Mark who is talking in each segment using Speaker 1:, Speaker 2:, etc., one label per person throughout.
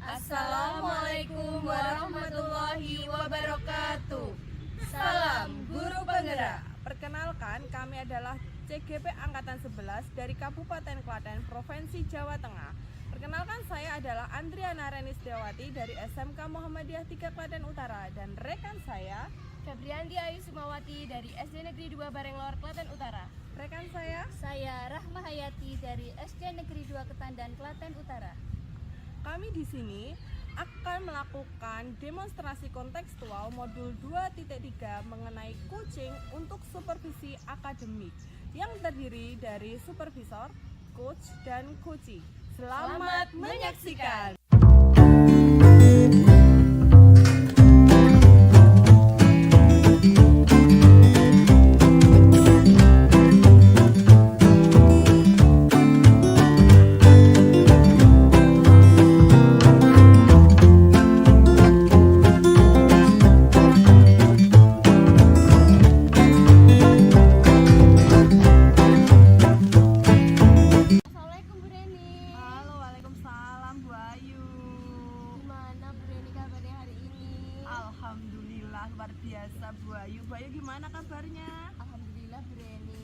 Speaker 1: Assalamualaikum warahmatullahi wabarakatuh. Salam Guru Penggerak.
Speaker 2: Perkenalkan, kami adalah CGP Angkatan 11 dari Kabupaten Klaten, Provinsi Jawa Tengah. Perkenalkan, saya adalah Andriana Renisdewati dari SMK Muhammadiyah 3 Klaten Utara. Dan rekan saya
Speaker 1: Febrianti Ayu Sumawati dari SD Negeri 2 Barenglor, Klaten Utara.
Speaker 2: Rekan saya
Speaker 1: Rahma Hayati dari SD Negeri 2 Ketandan, Klaten Utara.
Speaker 2: Kami di sini akan melakukan demonstrasi kontekstual modul 2.3 mengenai coaching untuk supervisi akademik yang terdiri dari supervisor, coach, dan coachee. Selamat menyaksikan. Alhamdulillah, luar biasa Bu Ayu. Bu Ayu gimana kabarnya?
Speaker 1: Alhamdulillah Bu Reni,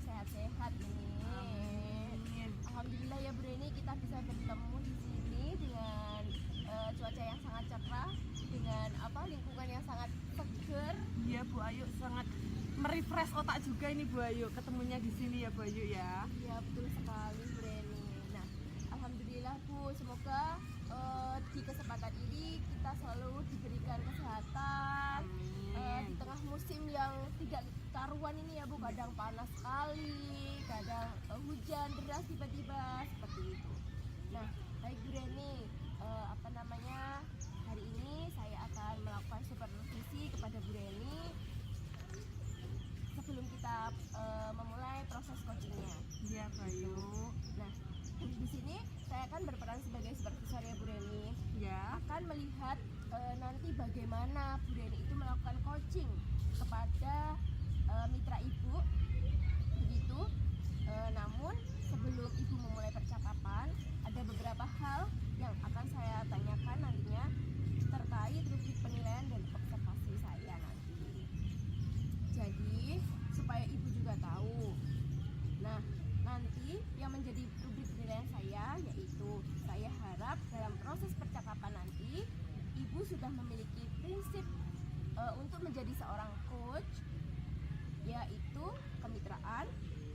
Speaker 1: sehat-sehat ini.
Speaker 2: Amin.
Speaker 1: Alhamdulillah ya Bu Reni, kita bisa bertemu di sini dengan cuaca yang sangat cerah, dengan lingkungan yang sangat seger.
Speaker 2: Iya Bu Ayu, sangat merefresh otak juga ini Bu Ayu. Ketemunya di sini ya Bu Ayu ya.
Speaker 1: Iya betul sekali Bu Reni. Nah, alhamdulillah Bu, semoga di kesempatan ini kita selalu diberikan kesehatan di tengah musim yang tidak karuan ini ya Bu, kadang panas sekali, kadang hujan deras tiba-tiba seperti itu. Nah, baik Bu Reni, hari ini saya akan melakukan supervisi kepada Bu Reni sebelum kita memulai proses coachingnya.
Speaker 2: Iya Bu Ayu.
Speaker 1: Nah, di sini saya akan berperan sebagai supervisor ya Bu Reni.
Speaker 2: Ya.
Speaker 1: Akan melihat nanti bagaimana Bu Reni itu melakukan coaching kepada mitra Ibu. Begitu. Namun sebelum Ibu memulai percakapan, ada beberapa hal yang akan saya tanyakan nantinya terkait rubrik penilaian dan observasi saya nanti. Jadi supaya Ibu juga tahu. Nah, nanti yang menjadi rubrik penilaian saya yaitu saya harap dalam proses percakapan nanti Ibu sudah memiliki prinsip untuk menjadi seorang coach, yaitu kemitraan,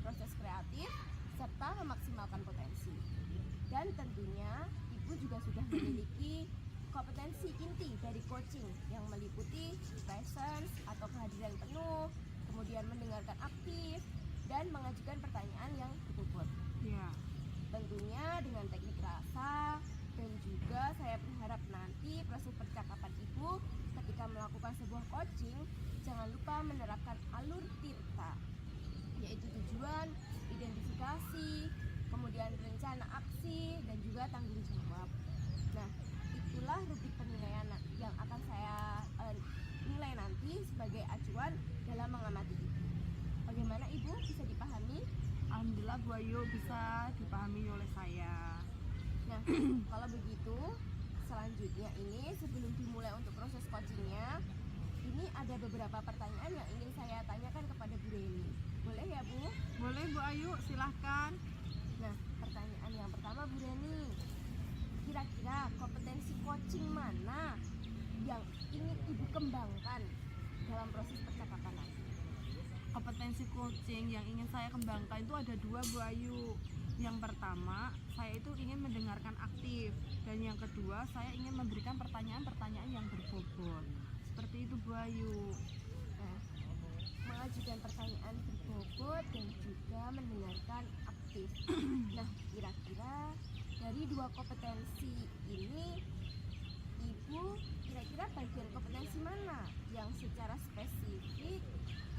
Speaker 1: proses kreatif, serta memaksimalkan potensi. Dan tentunya Ibu juga sudah memiliki kompetensi inti dari coaching yang meliputi presence atau kehadiran penuh, kemudian mendengarkan aktif, dan mengajukan pertanyaan yang berbobot.
Speaker 2: Ya.
Speaker 1: Tentunya dengan teknik rasa, dan juga saya berharap nanti proses percakapan Ibu ketika melakukan sebuah coaching jangan lupa menerapkan alur tirta, yaitu tujuan, identifikasi, kemudian rencana aksi, dan juga tanggung jawab. Nah, itulah rubrik penilaian yang akan saya nilai nanti sebagai acuan dalam mengamati Ibu. Bagaimana Ibu, bisa dipahami?
Speaker 2: Alhamdulillah Bu Ayu, bisa dipahami oleh saya.
Speaker 1: Nah, kalau begitu selanjutnya ini sebelum dimulai untuk proses coachingnya, ini ada beberapa pertanyaan yang ingin saya tanyakan kepada Bu Reni. Boleh ya Bu?
Speaker 2: Boleh Bu Ayu, silahkan.
Speaker 1: Nah, pertanyaan yang pertama Bu Reni, kira-kira kompetensi coaching mana yang ingin Ibu kembangkan dalam proses percakapan nanti?
Speaker 2: Kompetensi coaching yang ingin saya kembangkan itu ada dua Bu Ayu. Yang pertama, saya itu ingin mendengarkan aktif, dan yang kedua, saya ingin memberikan pertanyaan-pertanyaan yang berbobot. Seperti itu Bu Ayu.
Speaker 1: Nah, mengajukan pertanyaan berbobot dan juga mendengarkan aktif. Nah, kira-kira dari dua kompetensi ini, Ibu kira-kira bagian kompetensi mana yang secara spesifik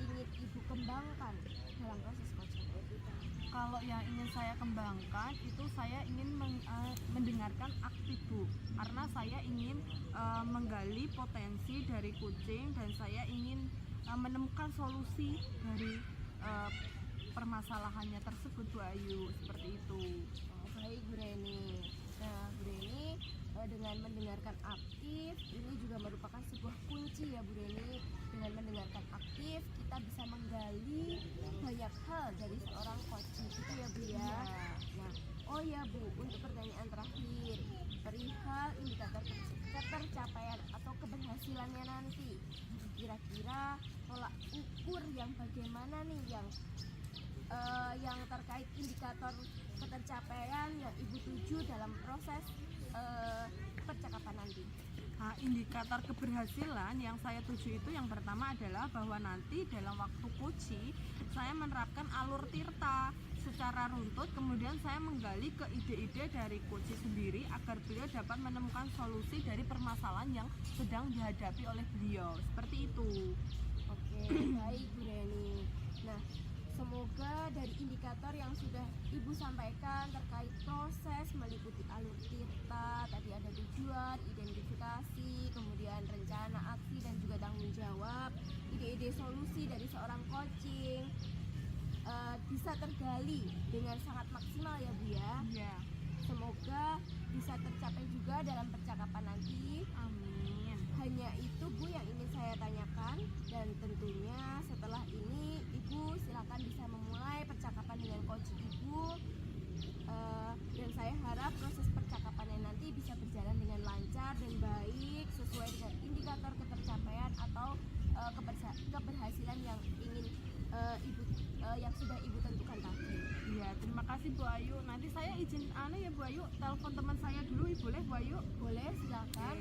Speaker 1: ingin Ibu kembangkan dalam proses coaching?
Speaker 2: Kalau yang ingin saya kembangkan itu saya ingin mendengarkan aktif Bu, karena saya ingin menggali potensi dari coaching dan saya ingin menemukan solusi dari permasalahannya tersebut Bu Ayu, seperti itu.
Speaker 1: Baik Bu Reni. Nah Bu Reni, dengan mendengarkan aktif ini juga merupakan sebuah kunci ya Bu Reni. Dengan mendengarkan aktif kita bisa menggali banyak hal dari seorang coaching gitu ya Bu ya. Nah, oh ya Bu, untuk pertanyaan terakhir perihal indikator ketercapaian atau keberhasilannya nanti, kira-kira tolak ukur yang bagaimana nih yang terkait indikator ketercapaian yang Ibu tuju dalam proses percakapan nanti?
Speaker 2: Nah, indikator keberhasilan yang saya tuju itu yang pertama adalah bahwa nanti dalam waktu coaching saya menerapkan alur Tirta secara runtut, kemudian saya menggali ke ide-ide dari coaching sendiri agar beliau dapat menemukan solusi dari permasalahan yang sedang dihadapi oleh beliau. Seperti itu.
Speaker 1: Oke, baik Bu Reni. Nah, semoga dari indikator yang sudah Ibu sampaikan terkait proses meliputi alur Tirta, tadi ada tujuan, identifikasi, kemudian rencana, aksi, dan juga tanggung jawab, ide-ide solusi dari seorang coaching bisa tergali dengan sangat maksimal ya Bu ya.
Speaker 2: Iya.
Speaker 1: Semoga bisa tercapai juga dalam percakapan nanti.
Speaker 2: Amin.
Speaker 1: Hanya itu Bu yang ingin saya tanyakan, dan tentunya setelah ini Ibu silakan bisa memulai percakapan dengan coach Ibu. Dan saya harap proses percakapannya nanti bisa berjalan dengan lancar dan baik sesuai dengan indikator ketercapaian atau keberhasilan yang ingin yang sudah Ibu tentukan tadi.
Speaker 2: Iya, terima kasih Bu Ayu. Nanti saya izin ya Bu Ayu, telepon teman saya dulu, boleh Bu Ayu?
Speaker 1: Boleh, silakan.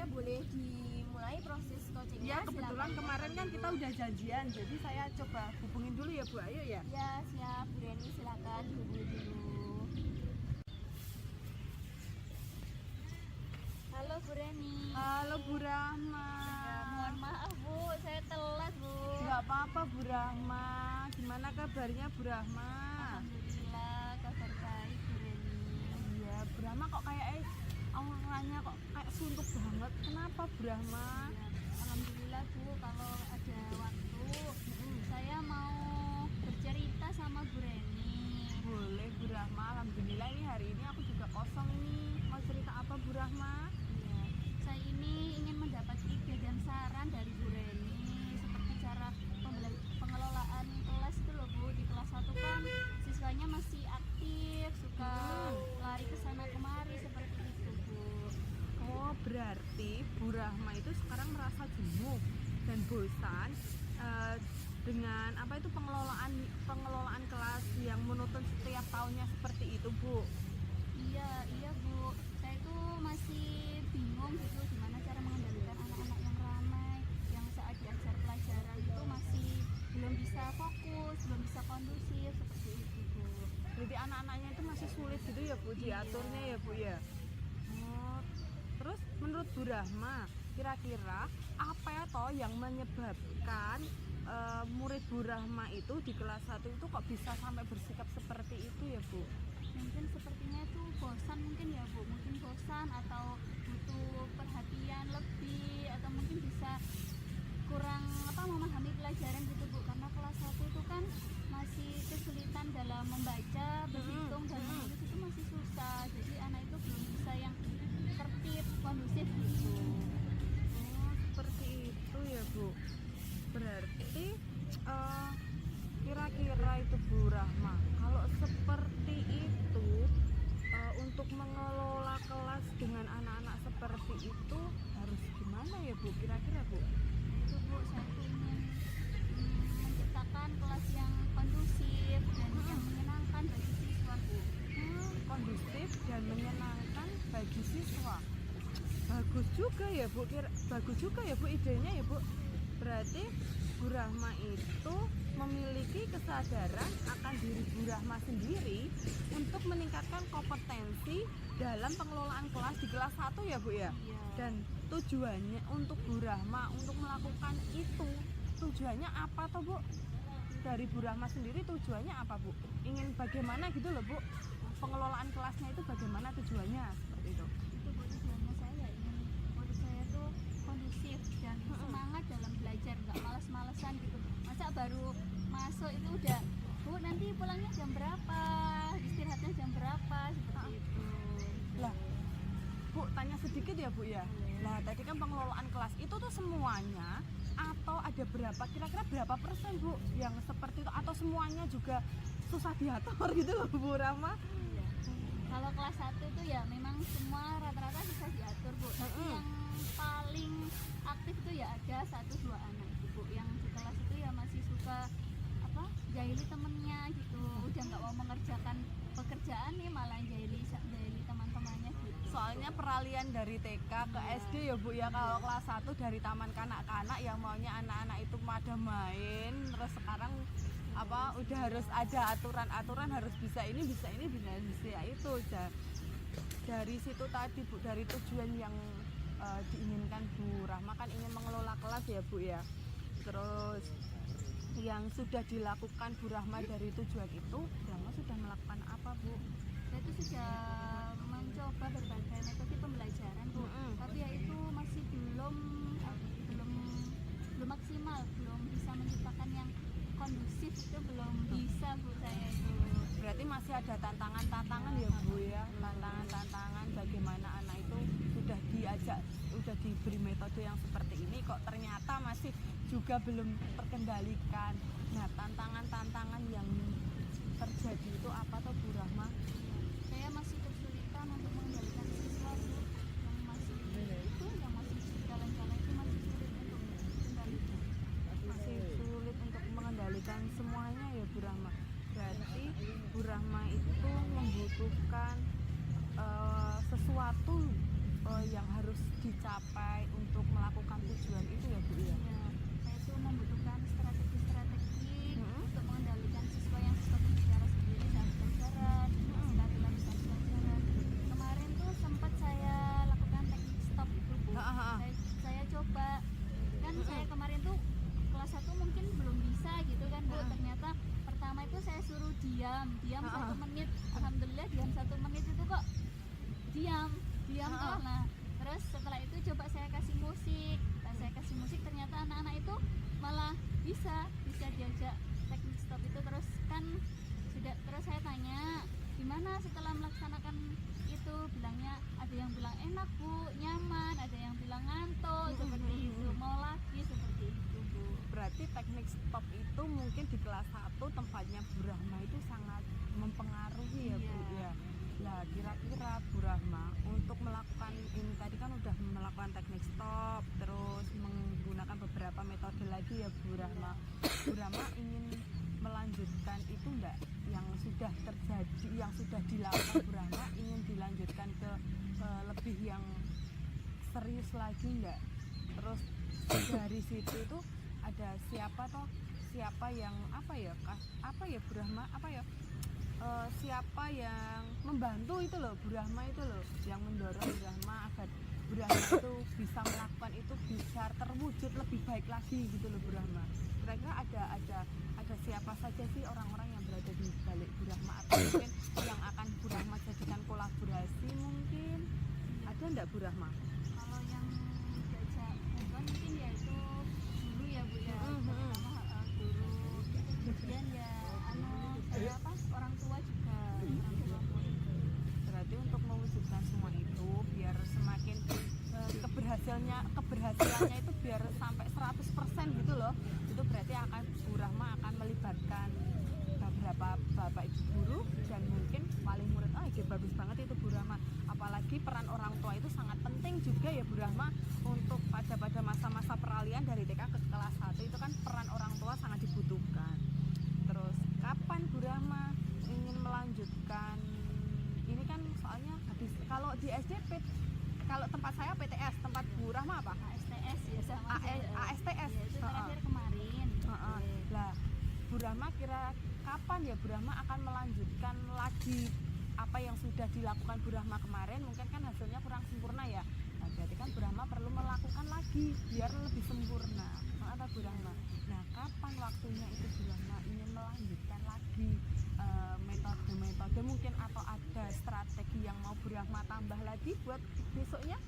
Speaker 1: Boleh dimulai proses coachingnya.
Speaker 2: Ya, kebetulan kemarin kan kita udah janjian, jadi saya coba hubungin dulu ya Bu Ayu ya.
Speaker 1: Ya, siap Bu Reni, silakan dihubungi dulu. Halo Bu Reni.
Speaker 2: Halo Bu Rahma.
Speaker 1: Ya, mohon maaf Bu, saya telat Bu.
Speaker 2: Gak apa-apa Bu Rahma. Gimana kabarnya Bu Rahma?
Speaker 1: Alhamdulillah, kabar baik Bu Reni.
Speaker 2: Iya, Bu Rahma kok kayak auranya kok kayak suntuk banget. Kenapa Bu Rahma?
Speaker 1: Ya, alhamdulillah Bu, kalau ada waktu saya mau bercerita sama Bu Reni.
Speaker 2: Boleh Bu Rahma. Alhamdulillah ini hari ini aku juga kosong ini. Mau cerita apa Bu Rahma?
Speaker 1: Ya, saya ini ingin mendapat ide dan saran dari Bu Reni seperti cara pengelolaan kelas itu loh Bu. Di kelas 1 kan siswanya masih aktif, suka lari ke sana kemari seperti itu Bu.
Speaker 2: Oh, berarti Bu Rahma itu sekarang merasa jenuh dan bosan dengan pengelolaan kelas yang monoton setiap tahunnya seperti itu Bu.
Speaker 1: Iya Bu, saya itu masih bingung gitu gimana cara mengendalikan anak-anak yang ramai, yang saat diajar pelajaran itu masih belum bisa fokus, belum bisa kondusif seperti itu Bu.
Speaker 2: Jadi anak-anaknya itu masih sulit gitu ya Bu diaturnya ya Bu ya. Oh, terus menurut Bu Rahma kira-kira apa ya toh yang menyebabkan murid Bu Rahma itu di kelas 1 itu kok bisa sampai bersikap seperti itu ya Bu?
Speaker 1: Mungkin sepertinya itu bosan mungkin ya Bu, mungkin bosan atau butuh perhatian lebih, atau mungkin bisa kurang memahami pelajaran gitu Bu, karena kelas 1 itu kan masih kesulitan dalam membaca, berhitung dan menulis itu masih susah, jadi anak itu belum bisa yang tertib, kondusif gitu.
Speaker 2: Oh, seperti itu ya Bu. Berarti kira-kira itu Bu Rahma, kalau seperti itu untuk mengelola kelas dengan anak-anak seperti itu harus gimana ya Bu kira-kira Bu?
Speaker 1: Itu Bu, saya tuh ingin menciptakan kelas yang kondusif dan yang menyenangkan bagi siswa Bu.
Speaker 2: Kondusif dan menyenangkan bagi siswa. Bagus juga ya Bu, bagus juga ya Bu idenya ya Bu. Berarti Bu Rahma itu memiliki kesadaran akan diri Bu Rahma sendiri untuk meningkatkan kompetensi dalam pengelolaan kelas di kelas 1 ya Bu ya.
Speaker 1: Iya.
Speaker 2: Dan tujuannya untuk Bu Rahma untuk melakukan itu, tujuannya apa toh Bu? Dari Bu Rahma sendiri tujuannya apa Bu? Ingin bagaimana gitu loh Bu? Pengelolaan kelasnya itu bagaimana tujuannya seperti itu?
Speaker 1: Itu Bu, tujuannya saya ingin murid saya tuh kondusif dan semangat dalam belajar, nggak males-malesan gitu. Masa baru masuk itu udah Bu nanti pulangnya jam berapa, istirahatnya jam berapa, seperti itu.
Speaker 2: Lah, sedikit ya Bu ya. Nah tadi kan pengelolaan kelas itu tuh semuanya atau ada berapa, kira-kira berapa persen Bu yang seperti itu, atau semuanya juga susah diatur gitu loh Bu Rahma?
Speaker 3: Iya. Kalau kelas 1 itu ya memang semua rata-rata bisa diatur Bu. Tapi yang paling aktif itu ya ada 1-2 anak itu Bu, yang di kelas itu ya masih suka apa jahili temennya gitu, udah nggak mau mengerjakan pekerjaan nih malah jahili teman-temannya gitu.
Speaker 2: Soalnya peralihan dari TK ke SD ya Bu ya. Kalau kelas 1 dari taman kanak-kanak yang maunya anak-anak itu pada main, terus sekarang apa udah harus ada aturan-aturan, harus bisa ini bisa ya itu dari situ tadi Bu, dari tujuan yang diinginkan Bu Rahma kan ingin mengelola kelas ya Bu ya. Terus yang sudah dilakukan Bu Rahma dari tujuan itu, Bu Rahma sudah melakukan apa Bu?
Speaker 3: Saya itu sudah mencoba berbagai metode pembelajaran Bu, tapi ya itu masih belum maksimal, belum bisa menciptakan yang kondusif, itu belum bisa Bu saya itu.
Speaker 2: Berarti masih ada tantangan-tantangan ya Bu ya, tantangan-tantantangan bagaimana anak itu sudah diajak, sudah diberi metode yang seperti ini kok ternyata masih juga belum terkendalikan. Nah tantangan-tantangan yang terjadi itu apa tuh Bu Rahma?
Speaker 3: Saya masih kesulitan untuk mengendalikan siswa Bu, yang masih jalan-jalan itu masih sulit untuk mengendalikan.
Speaker 2: Masih sulit untuk mengendalikan semuanya ya Bu Rahma. Berarti Bu Rahma itu membutuhkan sesuatu yang harus dicapai untuk melakukan tujuan itu ya Bu ya.
Speaker 3: Ya, saya itu membutuhkan strategi-strategi untuk mengendalikan siswa yang suka berbicara sendiri saat pelajaran, sekali lagi saat pelajaran. Kemarin tuh sempat saya lakukan teknik stop itu Bu. Saya coba, kan saya kemarin tuh kelas 1 mungkin belum bisa gitu kan Bu. Ternyata pertama itu saya suruh diam 1 menit. Alhamdulillah diam 1 menit itu kok diam kok. Nah terus setelah itu coba saya kasih musik. Saya kasih musik, ternyata anak-anak itu malah bisa diajak teknik stop itu. Terus saya tanya gimana setelah melaksanakan itu, bilangnya ada yang bilang enak Bu, nyaman, ada yang bilang ngantuk seperti itu, mau lagi seperti itu Bu.
Speaker 2: Berarti teknik stop itu mungkin di kelas 1 tempatnya Bu Rahma itu sangat mempengaruhi ya Bu ya. Lah kira-kira Bu Rahma untuk melakukan ini tadi kan udah melakukan teknik stop, terus menggunakan beberapa metode lagi ya Bu Rahma. Bu Rahma ingin melanjutkan itu enggak yang sudah terjadi, yang sudah dilakukan Bu Rahma ingin dilanjutkan ke lebih yang serius lagi enggak? Terus dari situ itu ada siapa yang apa ya Bu Rahma siapa yang membantu itu loh Bu Rahma itu loh, yang mendorong Bu Rahma agar Bu Rahma itu bisa melakukan itu bisa terwujud lebih baik lagi gitu loh Bu Rahma. Kira-kira ada siapa saja sih orang-orang yang berada di balik Bu Rahma, atau mungkin yang akan Bu Rahma jadikan kolaborasi mungkin ada enggak Bu Rahma?
Speaker 3: Kalau yang diajak bantuan mungkin ya itu guru ya Bu ya, pertama guru, kemudian ya orang tua juga, orang tua pun.
Speaker 2: Berarti untuk mewujudkan semua itu biar semakin keberhasilannya itu biar sampai 100% gitu loh, itu berarti akan Bu Rahma akan melibatkan beberapa bapak ibu guru dan mungkin paling murid. Bagus banget itu Bu Rahma, apalagi peran orang tua itu sangat penting juga ya Bu Rahma untuk pada masa-masa peralihan dari TK ke kelas 1 itu kan peran orang tua sangat dibutuhkan. Terus kapan Bu Rahma ingin melanjutkan ini kan soalnya habis kalau di SDP, kalau tempat saya PTS, tempat Bu Rahma apa?
Speaker 3: ASTS ya sama
Speaker 2: ASTS
Speaker 3: ya, itu terakhir kemarin.
Speaker 2: Lah Bu Rahma kira kapan ya Bu Rahma akan melanjutkan lagi apa yang sudah dilakukan Bu Rahma kemarin? Mungkin kan hasilnya kurang sempurna ya. Nah, berarti kan Bu Rahma perlu melakukan lagi biar lebih sempurna. Apa Bu Rahma? Nah, kapan waktunya itu Bu Rahma ingin melanjutkan lagi metode mungkin, atau ada strategi yang mau Bu Rahma tambah lagi buat besoknya?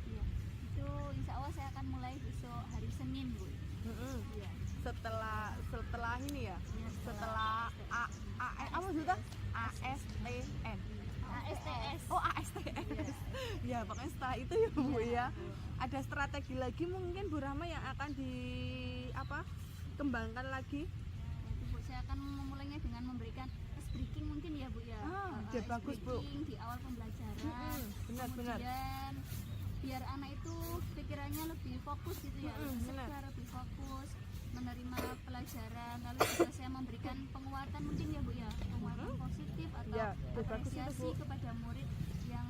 Speaker 3: Iya. Itu insya Allah saya akan mulai besok hari Senin Bu. Iya.
Speaker 2: Setelah ini ya.
Speaker 3: Iya,
Speaker 2: Setelah apa sudah? ASTN.
Speaker 3: ASTS.
Speaker 2: Oh ASTS.
Speaker 3: Iya.
Speaker 2: Ya ya pokoknya setelah itu ya Bu ya ada strategi lagi mungkin Bu Rahma yang akan kembangkan lagi.
Speaker 3: Nah, itu Bu, saya akan memulainya dengan memberikan ice breaking mungkin ya Bu ya.
Speaker 2: Ide
Speaker 3: Ice
Speaker 2: bagus Bu.
Speaker 3: breaking di awal pembelajaran.
Speaker 2: Benar-benar.
Speaker 3: Kemudian biar anak itu pikirannya lebih fokus gitu ya, lebih
Speaker 2: benar.
Speaker 3: segar, lebih fokus menerima pelajaran. Lalu juga saya memberikan penguatan mungkin ya Bu ya, penguatan positif atau
Speaker 2: Ya, ide bagus itu,
Speaker 3: apresiasi
Speaker 2: Bu.
Speaker 3: kepada murid yang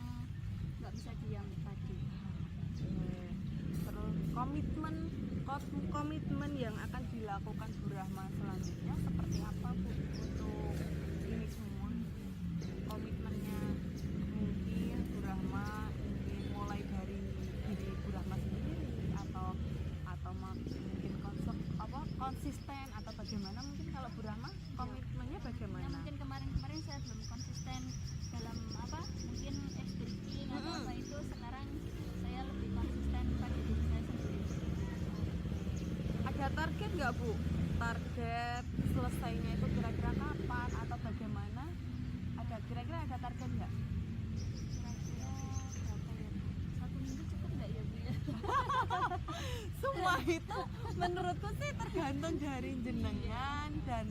Speaker 3: nggak bisa diam tadi.
Speaker 2: Terus komitmen yang akan dilakukan Bu Rahma selanjutnya seperti apa Bu untuk ini semua? Komitmennya mungkin Bu Rahma ingin mulai dari diri Bu Rahma sendiri atau mungkin konsisten atau bagaimana mungkin kalau Bu Rahma komitmennya
Speaker 3: Ya,
Speaker 2: bagaimana?
Speaker 3: mungkin kemarin saya belum konsisten dalam mungkin ice breaking atau apa itu. Sekarang saya lebih konsisten pada diri saya sendiri.
Speaker 2: Ada target nggak Bu? Target selesainya itu kira-kira kapan atau bagaimana? Kira-kira ada target nggak?
Speaker 3: Kira-kira berapa ya Bu? 1 minggu cukup nggak ya Bu ya?
Speaker 2: Semua itu menurutku sih tergantung dari jenengan dan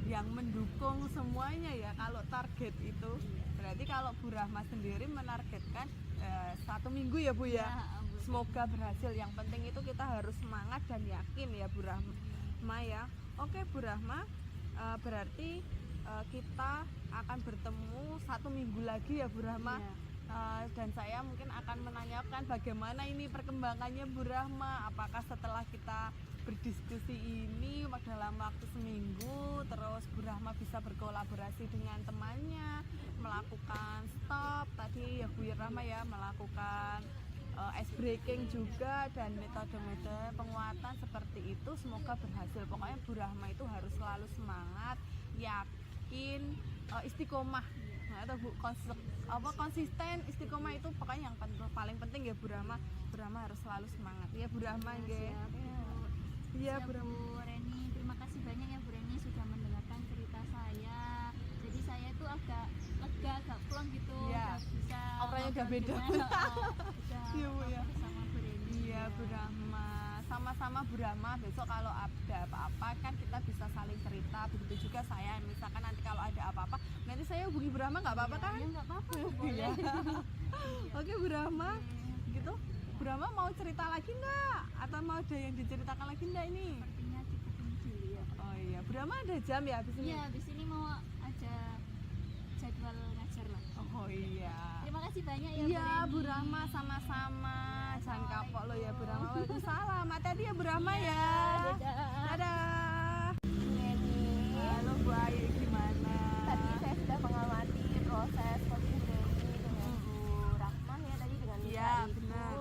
Speaker 2: yang mendukung semuanya ya. Kalau target itu berarti kalau Bu Rahma sendiri menargetkan 1 minggu ya Bu ya.
Speaker 3: Bu.
Speaker 2: Semoga berhasil. Yang penting itu kita harus semangat dan yakin ya Bu Rahma ya. Oke Bu Rahma, berarti kita akan bertemu 1 minggu lagi ya Bu Rahma.
Speaker 3: Iya.
Speaker 2: Dan saya mungkin akan menanyakan bagaimana ini perkembangannya Bu Rahma. Apakah setelah kita berdiskusi ini dalam waktu seminggu terus Bu Rahma bisa berkolaborasi dengan temannya melakukan stop tadi ya Bu Rahma ya, melakukan ice breaking juga dan metode-metode penguatan seperti itu. Semoga berhasil. Pokoknya Bu Rahma itu harus selalu semangat, yakin, istiqomah. Nah, atau konsisten, istiqomah itu pokoknya yang paling penting ya Bu Rahma. Bu Rahma harus selalu semangat ya Bu Rahma nggih.
Speaker 3: Siap, Bu.
Speaker 2: Iya
Speaker 3: Siap,
Speaker 2: Bu Rahma.
Speaker 3: Bu Reni, terima kasih banyak ya Bu Reni sudah mendengarkan cerita saya. Jadi saya itu agak lega, agak plong gitu.
Speaker 2: Iya.
Speaker 3: Udah bisa
Speaker 2: Auranya udah
Speaker 3: ngobrol
Speaker 2: beda.
Speaker 3: udah
Speaker 2: Iya, Bu, ya.
Speaker 3: ngobrol sama Bu Reni.
Speaker 2: Iya Bu Rahma, sama-sama Bu Rahma. Besok kalau ada apa-apa kan kita bisa saling cerita. Begitu juga saya, misalkan nanti kalau ada apa-apa nanti saya hubungi Bu Rahma, nggak apa-apa kan?
Speaker 3: Ya nggak apa-apa, Bu,
Speaker 2: Iya.
Speaker 3: boleh.
Speaker 2: Oke Bu Rahma, gitu. Bu Rahma mau cerita lagi nggak? Atau mau ada yang diceritakan lagi nggak ini?
Speaker 3: Sepertinya cukup ini dulu ya.
Speaker 2: Oh iya, Bu Rahma ada jam ya habis ini?
Speaker 3: Iya, habis ini mau ada jadwal ngajar lah.
Speaker 2: Oh iya.
Speaker 3: Terima kasih banyak ya
Speaker 2: Iya Bu
Speaker 3: Reni.
Speaker 2: Rahma, sama-sama. Jangan kapok lo ya Bu Rahma. Waalaikumsalam. Hati-hati ya Bu Rahma ya.
Speaker 3: Dadah.
Speaker 2: Dadah.
Speaker 1: Ini
Speaker 2: Halo Bu Ayu, gimana?
Speaker 1: tadi saya sudah mengamati proses coaching Reni dengan Bu Rahman ya tadi dengan Mitra
Speaker 2: Iya,
Speaker 1: Ibu.
Speaker 2: benar.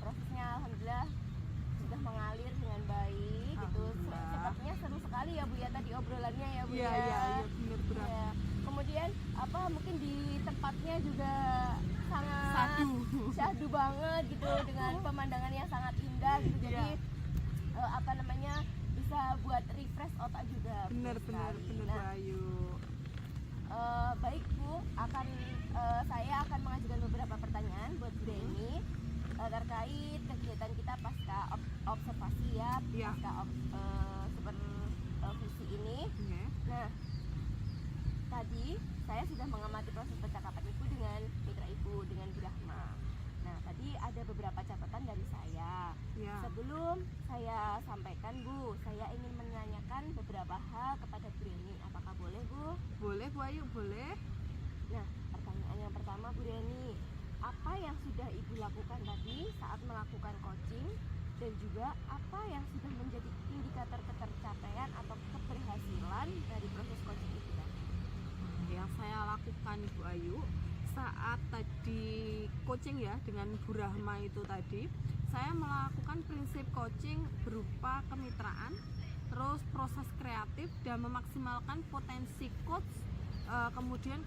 Speaker 1: Prosesnya alhamdulillah sudah mengalir dengan baik gitu.
Speaker 2: Alhamdulillah.
Speaker 1: Sepertinya seru sekali ya Bu ya tadi obrolannya ya Bu
Speaker 2: Iya,
Speaker 1: ya.
Speaker 2: iya, iya benar Bu Rahma.
Speaker 1: Ya. Kemudian mungkin di tempatnya juga sangat syahdu banget gitu dengan pemandangan yang sangat indah gitu. Jadi
Speaker 2: Iya.
Speaker 1: Bisa buat refresh otak juga.
Speaker 2: Benar
Speaker 1: betul
Speaker 2: benar
Speaker 1: sekali.
Speaker 2: benar Bu
Speaker 1: Nah,
Speaker 2: Ayu.
Speaker 1: baik Bu, saya akan mengajukan beberapa pertanyaan buat Bu Reni terkait kegiatan kita pasca observasi ya,
Speaker 2: Iya.
Speaker 1: pasca supervisi ini.
Speaker 2: Oke.
Speaker 1: Nah, tadi saya sudah mengamati proses percakapan Ibu dengan mitra Ibu, dengan Bu Rahma. Nah, tadi ada beberapa catatan dari saya.
Speaker 2: Ya.
Speaker 1: Sebelum saya sampaikan Bu, saya ingin menanyakan beberapa hal kepada Bu Reni. Apakah boleh Bu?
Speaker 2: Boleh Bu Ayu, boleh.
Speaker 1: Nah, pertanyaan yang pertama Bu Reni, apa yang sudah Ibu lakukan tadi saat melakukan coaching dan juga apa yang sudah menjadi indikator ketercapaian atau keberhasilan dari proses coaching itu tadi?
Speaker 2: Yang saya lakukan Bu Ayu saat tadi coaching ya dengan Bu Rahma itu tadi, saya melakukan prinsip coaching berupa kemitraan, terus proses kreatif dan memaksimalkan potensi coach, kemudian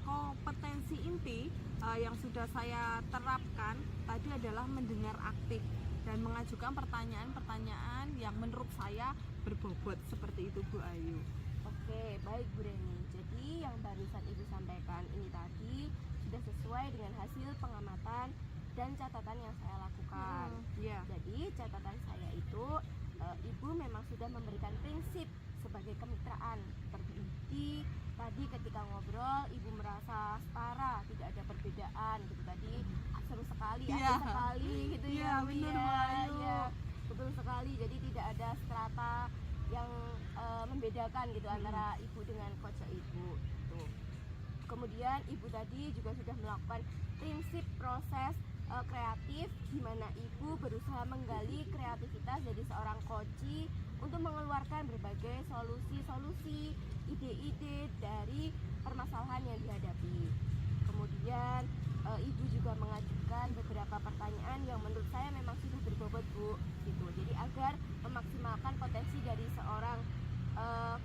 Speaker 2: kompetensi inti yang sudah saya terapkan tadi adalah mendengar aktif dan mengajukan pertanyaan-pertanyaan yang menurut saya berbobot seperti itu Bu Ayu.
Speaker 1: Oke, baik Bu Reni. Jadi yang barusan Ibu sampaikan ini tadi sudah sudah sesuai dengan hasil pengamatan dan catatan yang saya lakukan.
Speaker 2: Iya.
Speaker 1: Jadi catatan saya itu ibu memang sudah memberikan prinsip sebagai kemitraan. Terbukti tadi ketika ngobrol ibu merasa setara, tidak ada perbedaan gitu tadi. Seru sekali,
Speaker 2: Iya.
Speaker 1: asik sekali gitu
Speaker 2: Iya,
Speaker 1: ya Bu,
Speaker 2: bener,
Speaker 1: ya.
Speaker 2: Bu Ayu.
Speaker 1: Iya, betul sekali. Jadi tidak ada strata yang membedakan gitu antara ibu dengan coach ibu gitu. Kemudian ibu tadi juga sudah melakukan prinsip proses kreatif di mana ibu berusaha menggali kreativitas dari seorang coach untuk mengeluarkan berbagai solusi-solusi, ide-ide dari permasalahan yang dihadapi. Kemudian ibu juga mengajukan beberapa pertanyaan yang menurut saya memang sudah berbobot Bu gitu. Jadi agar memaksimalkan potensi dari seorang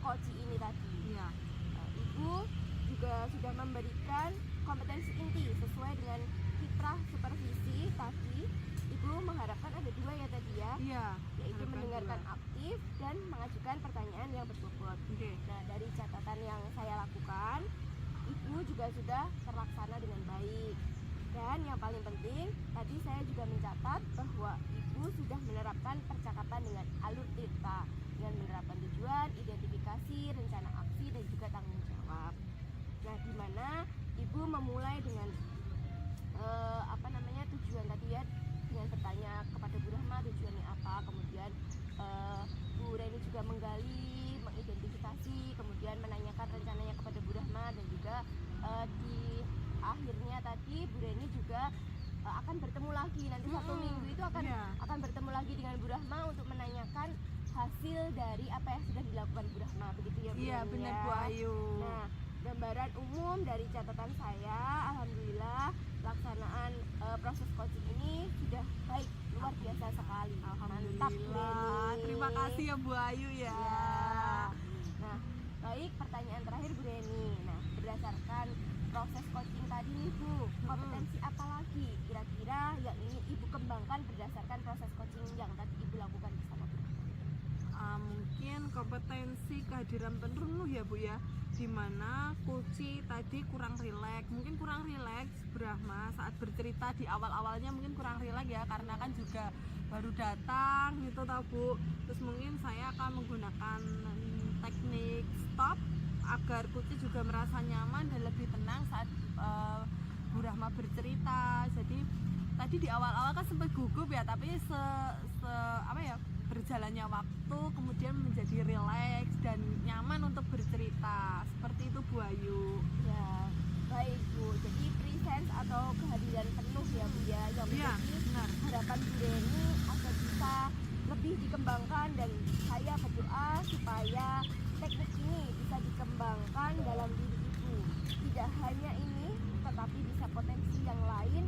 Speaker 1: coach ini tadi.
Speaker 2: Iya.
Speaker 1: Ibu juga sudah memberikan kompetensi inti sesuai dengan kiprah supervisi tadi. Ibu mengharapkan ada 2 ya tadi ya,
Speaker 2: Iya.
Speaker 1: yaitu
Speaker 2: Harapan
Speaker 1: mendengarkan
Speaker 2: 2.
Speaker 1: aktif dan mengajukan pertanyaan yang berbobot.
Speaker 2: Oke.
Speaker 1: Nah, dari catatan yang saya lakukan, ibu juga sudah terlaksana dengan baik. Dan yang paling penting, tadi saya juga mencatat bahwa ibu sudah menerapkan percakapan dengan alur tirta dengan menerapkan tujuan, identifikasi, rencana aksi, dan juga tanggung jawab. Nah, di mana ibu memulai dengan tujuan tadi ya, dengan bertanya kepada Bu Rahma tujuannya apa, kemudian Bu Reni juga menggali, mengidentifikasi, kemudian menanyakan rencananya kepada Bu Rahma, dan juga di akhirnya tadi Bu Reni juga akan bertemu lagi nanti satu minggu itu akan bertemu lagi dengan Bu Rahma untuk menanyakan hasil dari apa yang sudah dilakukan Bu Rahma, begitu ya Bu
Speaker 2: Iya,
Speaker 1: Reni
Speaker 2: benar
Speaker 1: ya.
Speaker 2: Bu Ayu.
Speaker 1: Nah, gambaran umum dari catatan saya, alhamdulillah pelaksanaan proses coaching ini sudah baik, luar biasa sekali. Mantap Bu
Speaker 2: Alhamdulillah.
Speaker 1: Reni.
Speaker 2: Terima kasih ya Bu Ayu ya.
Speaker 1: Ya. Nah, baik, pertanyaan terakhir Bu Reni. Nah, berdasarkan proses coaching tadi nih Bu, kompetensi apa lagi kira-kira yang ingin Ibu kembangkan berdasarkan proses coaching yang tadi Ibu lakukan bersama Bu?
Speaker 2: Mungkin kompetensi kehadiran penuh ya Bu ya, dimana Kuci tadi kurang rileks, mungkin kurang rileks Brahma saat bercerita di awal-awalnya, mungkin kurang rileks ya karena kan juga baru datang gitu tau Bu. Terus mungkin saya akan menggunakan teknik stop agar Kuci juga merasa nyaman dan lebih tenang saat Bu Rahma bercerita. Jadi tadi di awal-awal kan sempat gugup ya, tapi berjalannya waktu kemudian menjadi rileks dan nyaman untuk bercerita. Seperti itu Bu Ayu.
Speaker 1: Ya, baik Bu. Jadi presence atau kehadiran penuh ya Bu ya, yang
Speaker 2: Iya,
Speaker 1: menjadi
Speaker 2: benar.
Speaker 1: harapan Bu Reni agar bisa lebih dikembangkan, dan saya berdoa supaya teknik ini bisa dikembangkan dalam diri Ibu. Tidak hanya ini, tetapi bisa potensi yang lain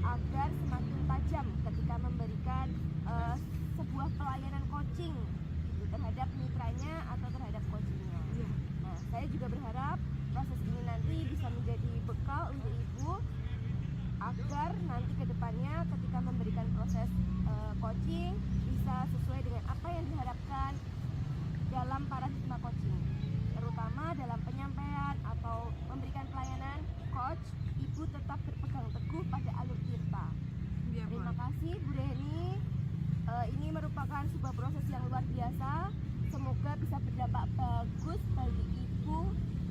Speaker 1: agar semakin tajam ketika memberikan sebuah pelayanan coaching gitu, terhadap mitranya atau terhadap coachingnya.
Speaker 2: Iya.
Speaker 1: Nah, saya juga berharap proses ini nanti bisa menjadi bekal untuk Ibu agar nanti ke depannya ketika memberikan proses coaching bisa sesuai dengan apa yang diharapkan dalam paradigma coaching, terutama dalam penyampaian atau memberikan pelayanan coach. Ibu tetap berpegang teguh pada alur tirta.
Speaker 2: Iya, Bu.
Speaker 1: Terima kasih Bu Reni. Ini merupakan sebuah proses yang luar biasa. Semoga bisa berdampak bagus bagi Ibu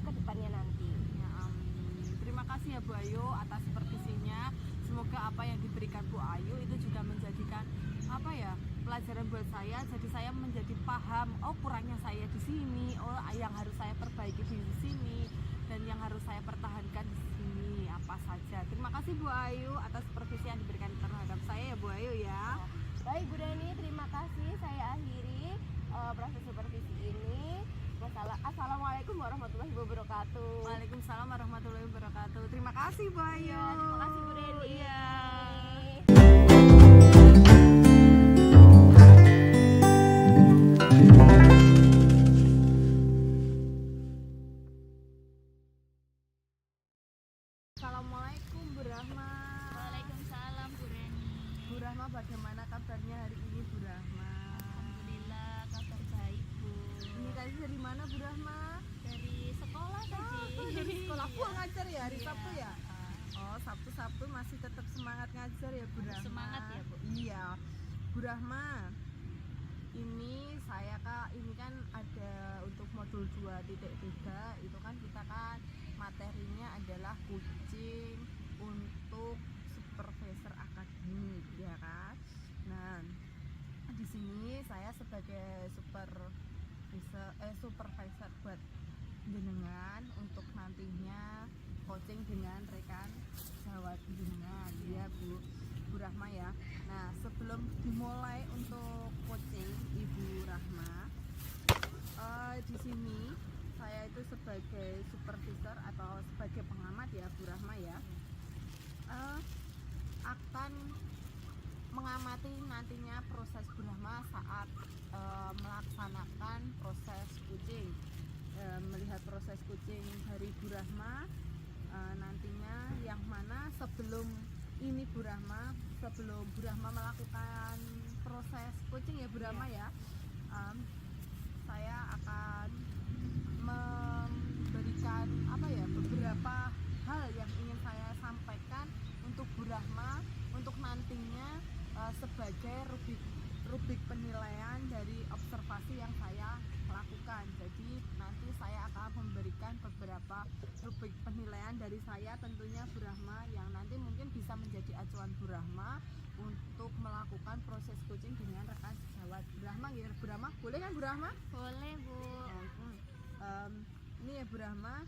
Speaker 1: ke depannya nanti.
Speaker 2: Ya, amin. Terima kasih ya Bu Ayu atas supervisinya. Semoga apa yang diberikan Bu Ayu itu juga menjadikan pelajaran buat saya. Jadi saya menjadi paham, oh kurangnya saya di sini, oh yang harus saya perbaiki di sini, dan yang harus saya pertahankan di sini apa saja. Terima kasih Bu Ayu atas supervisi yang diberikan terhadap saya ya Bu Ayu ya.
Speaker 1: Baik Bu Reni, terima kasih. Saya akhiri proses supervisi ini. Assalamualaikum warahmatullahi wabarakatuh.
Speaker 2: Waalaikumsalam warahmatullahi wabarakatuh. Terima kasih Bu Ayu.
Speaker 1: Ya, terima kasih Bu Reni.
Speaker 2: Iya. Assalamualaikum Bu Rahma.
Speaker 3: Waalaikumsalam Bu Reni.
Speaker 2: Bu Rahma, bagaimana kabarnya hari ini Bu Rahma?
Speaker 3: Alhamdulillah kabar baik Bu.
Speaker 2: Ini tadi dari mana Bu Rahma?
Speaker 3: Dari sekolah tadi.
Speaker 2: Dari sekolah. Full ngajar ya hari
Speaker 3: Iya.
Speaker 2: Sabtu ya? Oh, masih tetap semangat ngajar ya Bu Rahma.
Speaker 3: Semangat ya, Bu.
Speaker 2: Iya Bu Rahma, ini saya Kak, ini kan ada untuk modul 2.3 itu kan kita kan materinya adalah coaching untuk supervisor akademik ya kan. Nah di sini saya sebagai supervisor buat jenengan untuk nantinya coaching dengan rekan sejawat jenengan ya Bu Rahma ya. Nah sebelum dimulai untuk coaching Ibu Rahma, di sini saya itu sebagai supervisor atau sebagai pengamat ya Bu Rahma ya, akan mengamati nantinya proses Bu Rahma saat melaksanakan proses coaching, melihat proses coaching dari Bu Rahma nantinya, yang mana sebelum ini Bu Rahma, sebelum Bu Rahma melakukan proses coaching ya Bu Rahma ya, saya akan memberikan beberapa hal yang ingin saya sampaikan untuk Bu Rahma untuk nantinya sebagai rubrik penilaian dari observasi yang saya lakukan. Jadi nanti saya akan memberikan beberapa rubrik penilaian dari saya tentunya Bu Rahma, yang nanti mungkin bisa menjadi acuan Bu Rahma untuk melakukan proses coaching dengan rekan sejawat Bu Rahma ya Bu Rahma. Boleh kan Bu Rahma?
Speaker 3: Boleh Bu.
Speaker 2: Ini ya Bu Rahma,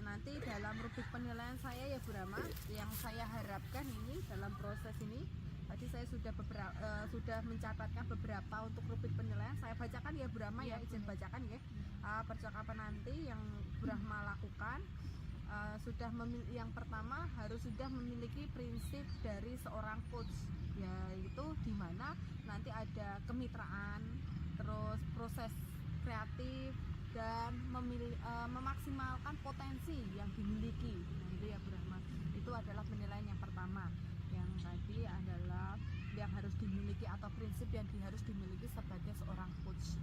Speaker 2: nanti dalam rubrik penilaian saya ya Bu Rahma, yang saya harapkan ini dalam proses ini, tadi saya sudah mencatatkan beberapa untuk rubrik penilaian. Saya bacakan ya Bu Rahma ya, izin bacakan ya. Percakapan nanti yang Bu Rahma lakukan, yang pertama harus sudah memiliki prinsip dari seorang coach, yaitu di mana nanti ada kemitraan, terus proses kreatif, dan memaksimalkan potensi yang dimiliki. Nah itu ya Bu Rahma, itu adalah penilaian yang pertama, yang tadi adalah yang harus dimiliki atau prinsip yang harus dimiliki sebagai seorang coach.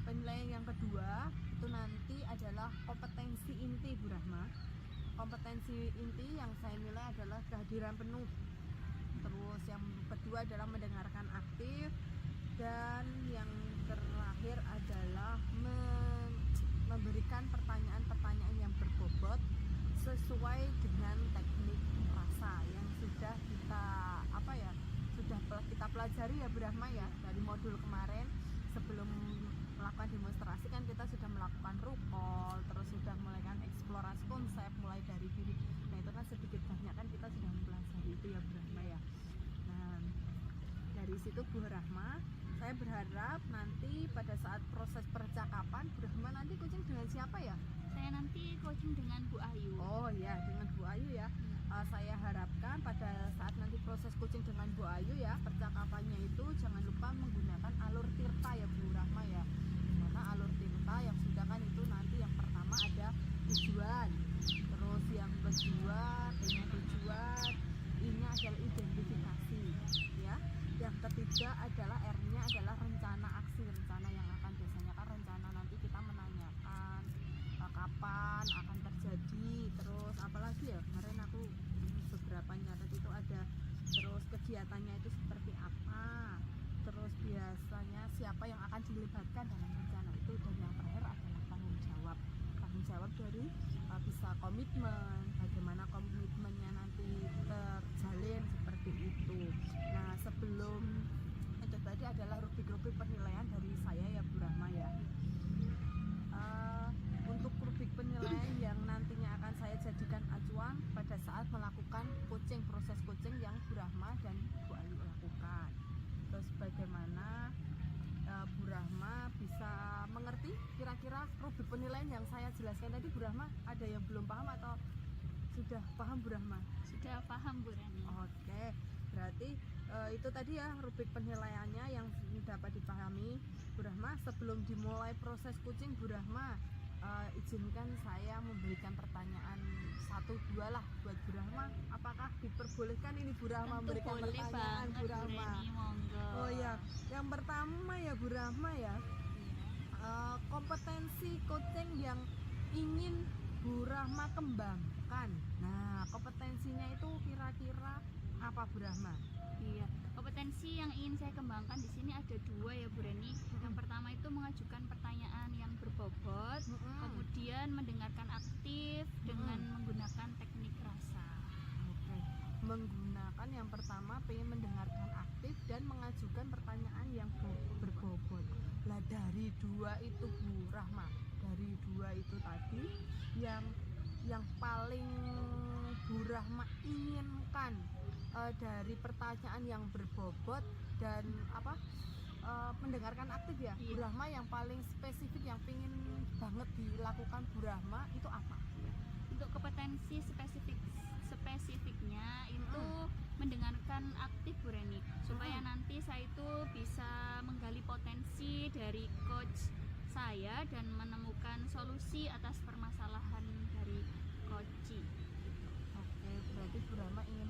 Speaker 2: Penilaian yang kedua itu nanti adalah kompetensi inti Bu Rahma. Kompetensi inti yang saya nilai adalah kehadiran penuh, terus yang kedua adalah mendengarkan aktif, dan yang terakhir adalah memberikan pertanyaan-pertanyaan yang berbobot sesuai dengan teknik rasa yang sudah kita pelajari ya Bu Rahma ya dari modul kemarin. Sebelum melakukan demonstrasi kan kita sudah melakukan rukol, terus sudah melakukan eksplorasi konsep mulai dari diri. Nah itu kan sedikit banyak kan kita sudah mempelajari itu ya Bu Rahma ya. Nah dari situ Bu Rahma, saya berharap nanti pada saat proses percakapan Bu Rahma nanti coaching dengan siapa ya?
Speaker 3: Saya nanti coaching dengan Bu Ayu.
Speaker 2: Oh ya, dengan Bu Ayu ya. Saya harapkan pada saat nanti proses coaching dengan Bu Ayu ya, percakapannya itu jangan lupa menggunakan alur tirta ya Bu Rahma ya. Dimana alur tirta yang sudah kan itu nanti yang pertama ada tujuan, terus yang kedua punya tujuan, ini adalah identifikasi ya. Yang ketiga adalah R-nya adalah rencana aksi, rencana yang akan biasanya kan rencana nanti kita menanyakan kapan akan terjadi, terus apalagi ya kemarin aku beberapa nyatet itu ada, terus kegiatannya itu seperti apa, terus biasanya siapa yang akan dilibatkan dalam rencana itu, dan yang terakhir adalah tanggung jawab dari bisa komitmen, bagaimana komitmennya nanti terjalin seperti itu. Nah sebelum itu tadi adalah rubrik-rubrik penilaian dari saya ya Bu Rahma ya. Untuk rubrik penilaian yang nantinya akan saya jadikan acuan pada saat melakukan coaching, proses coaching yang Bu Rahma dan Bu Ayu lakukan. Terus bagaimana Bu Rahma bisa mengerti kira-kira rubrik penilaian yang saya jelaskan tadi. Bu Rahma ada yang belum paham atau sudah paham Bu Rahma?
Speaker 3: Sudah paham Bu Rani.
Speaker 2: Oke, berarti itu tadi ya rubrik penilaiannya yang dapat dipahami Bu Rahma. Sebelum dimulai proses coaching Bu Rahma, izinkan saya memberikan pertanyaan 1-2 lah buat Bu Rahma. Apakah diperbolehkan ini Bu Rahma memberikan
Speaker 3: boleh
Speaker 2: pertanyaan
Speaker 3: banget
Speaker 2: Bu Rahma?
Speaker 3: Reni, monggo.
Speaker 2: Oh ya, yang pertama ya Bu Rahma ya, kompetensi coaching yang ingin Bu Rahma membanggakan. Nah, kompetensinya itu kira-kira apa Bu Rahma?
Speaker 3: Iya, kompetensi yang ingin saya kembangkan di sini ada dua ya Bu Reni. Yang pertama itu mengajukan pertanyaan yang berbobot, kemudian mendengarkan aktif dengan menggunakan teknik rasa.
Speaker 2: Oke. Menggunakan yang pertama pengen mendengarkan aktif dan mengajukan pertanyaan yang berbobot. Lah dari dua itu Bu Rahma, dari dua itu tadi yang paling Bu Rahma inginkan dari pertanyaan yang berbobot dan mendengarkan aktif ya,
Speaker 3: Iya.
Speaker 2: Bu Rahma yang paling spesifik yang pengen banget dilakukan Bu Rahma itu apa?
Speaker 3: Untuk kompetensi spesifiknya itu mendengarkan aktif Bu Reni, supaya nanti saya itu bisa menggali potensi dari coach saya dan menemukan solusi atas permasalahan dari coaching.
Speaker 2: Oke, berarti Bu Rahma ingin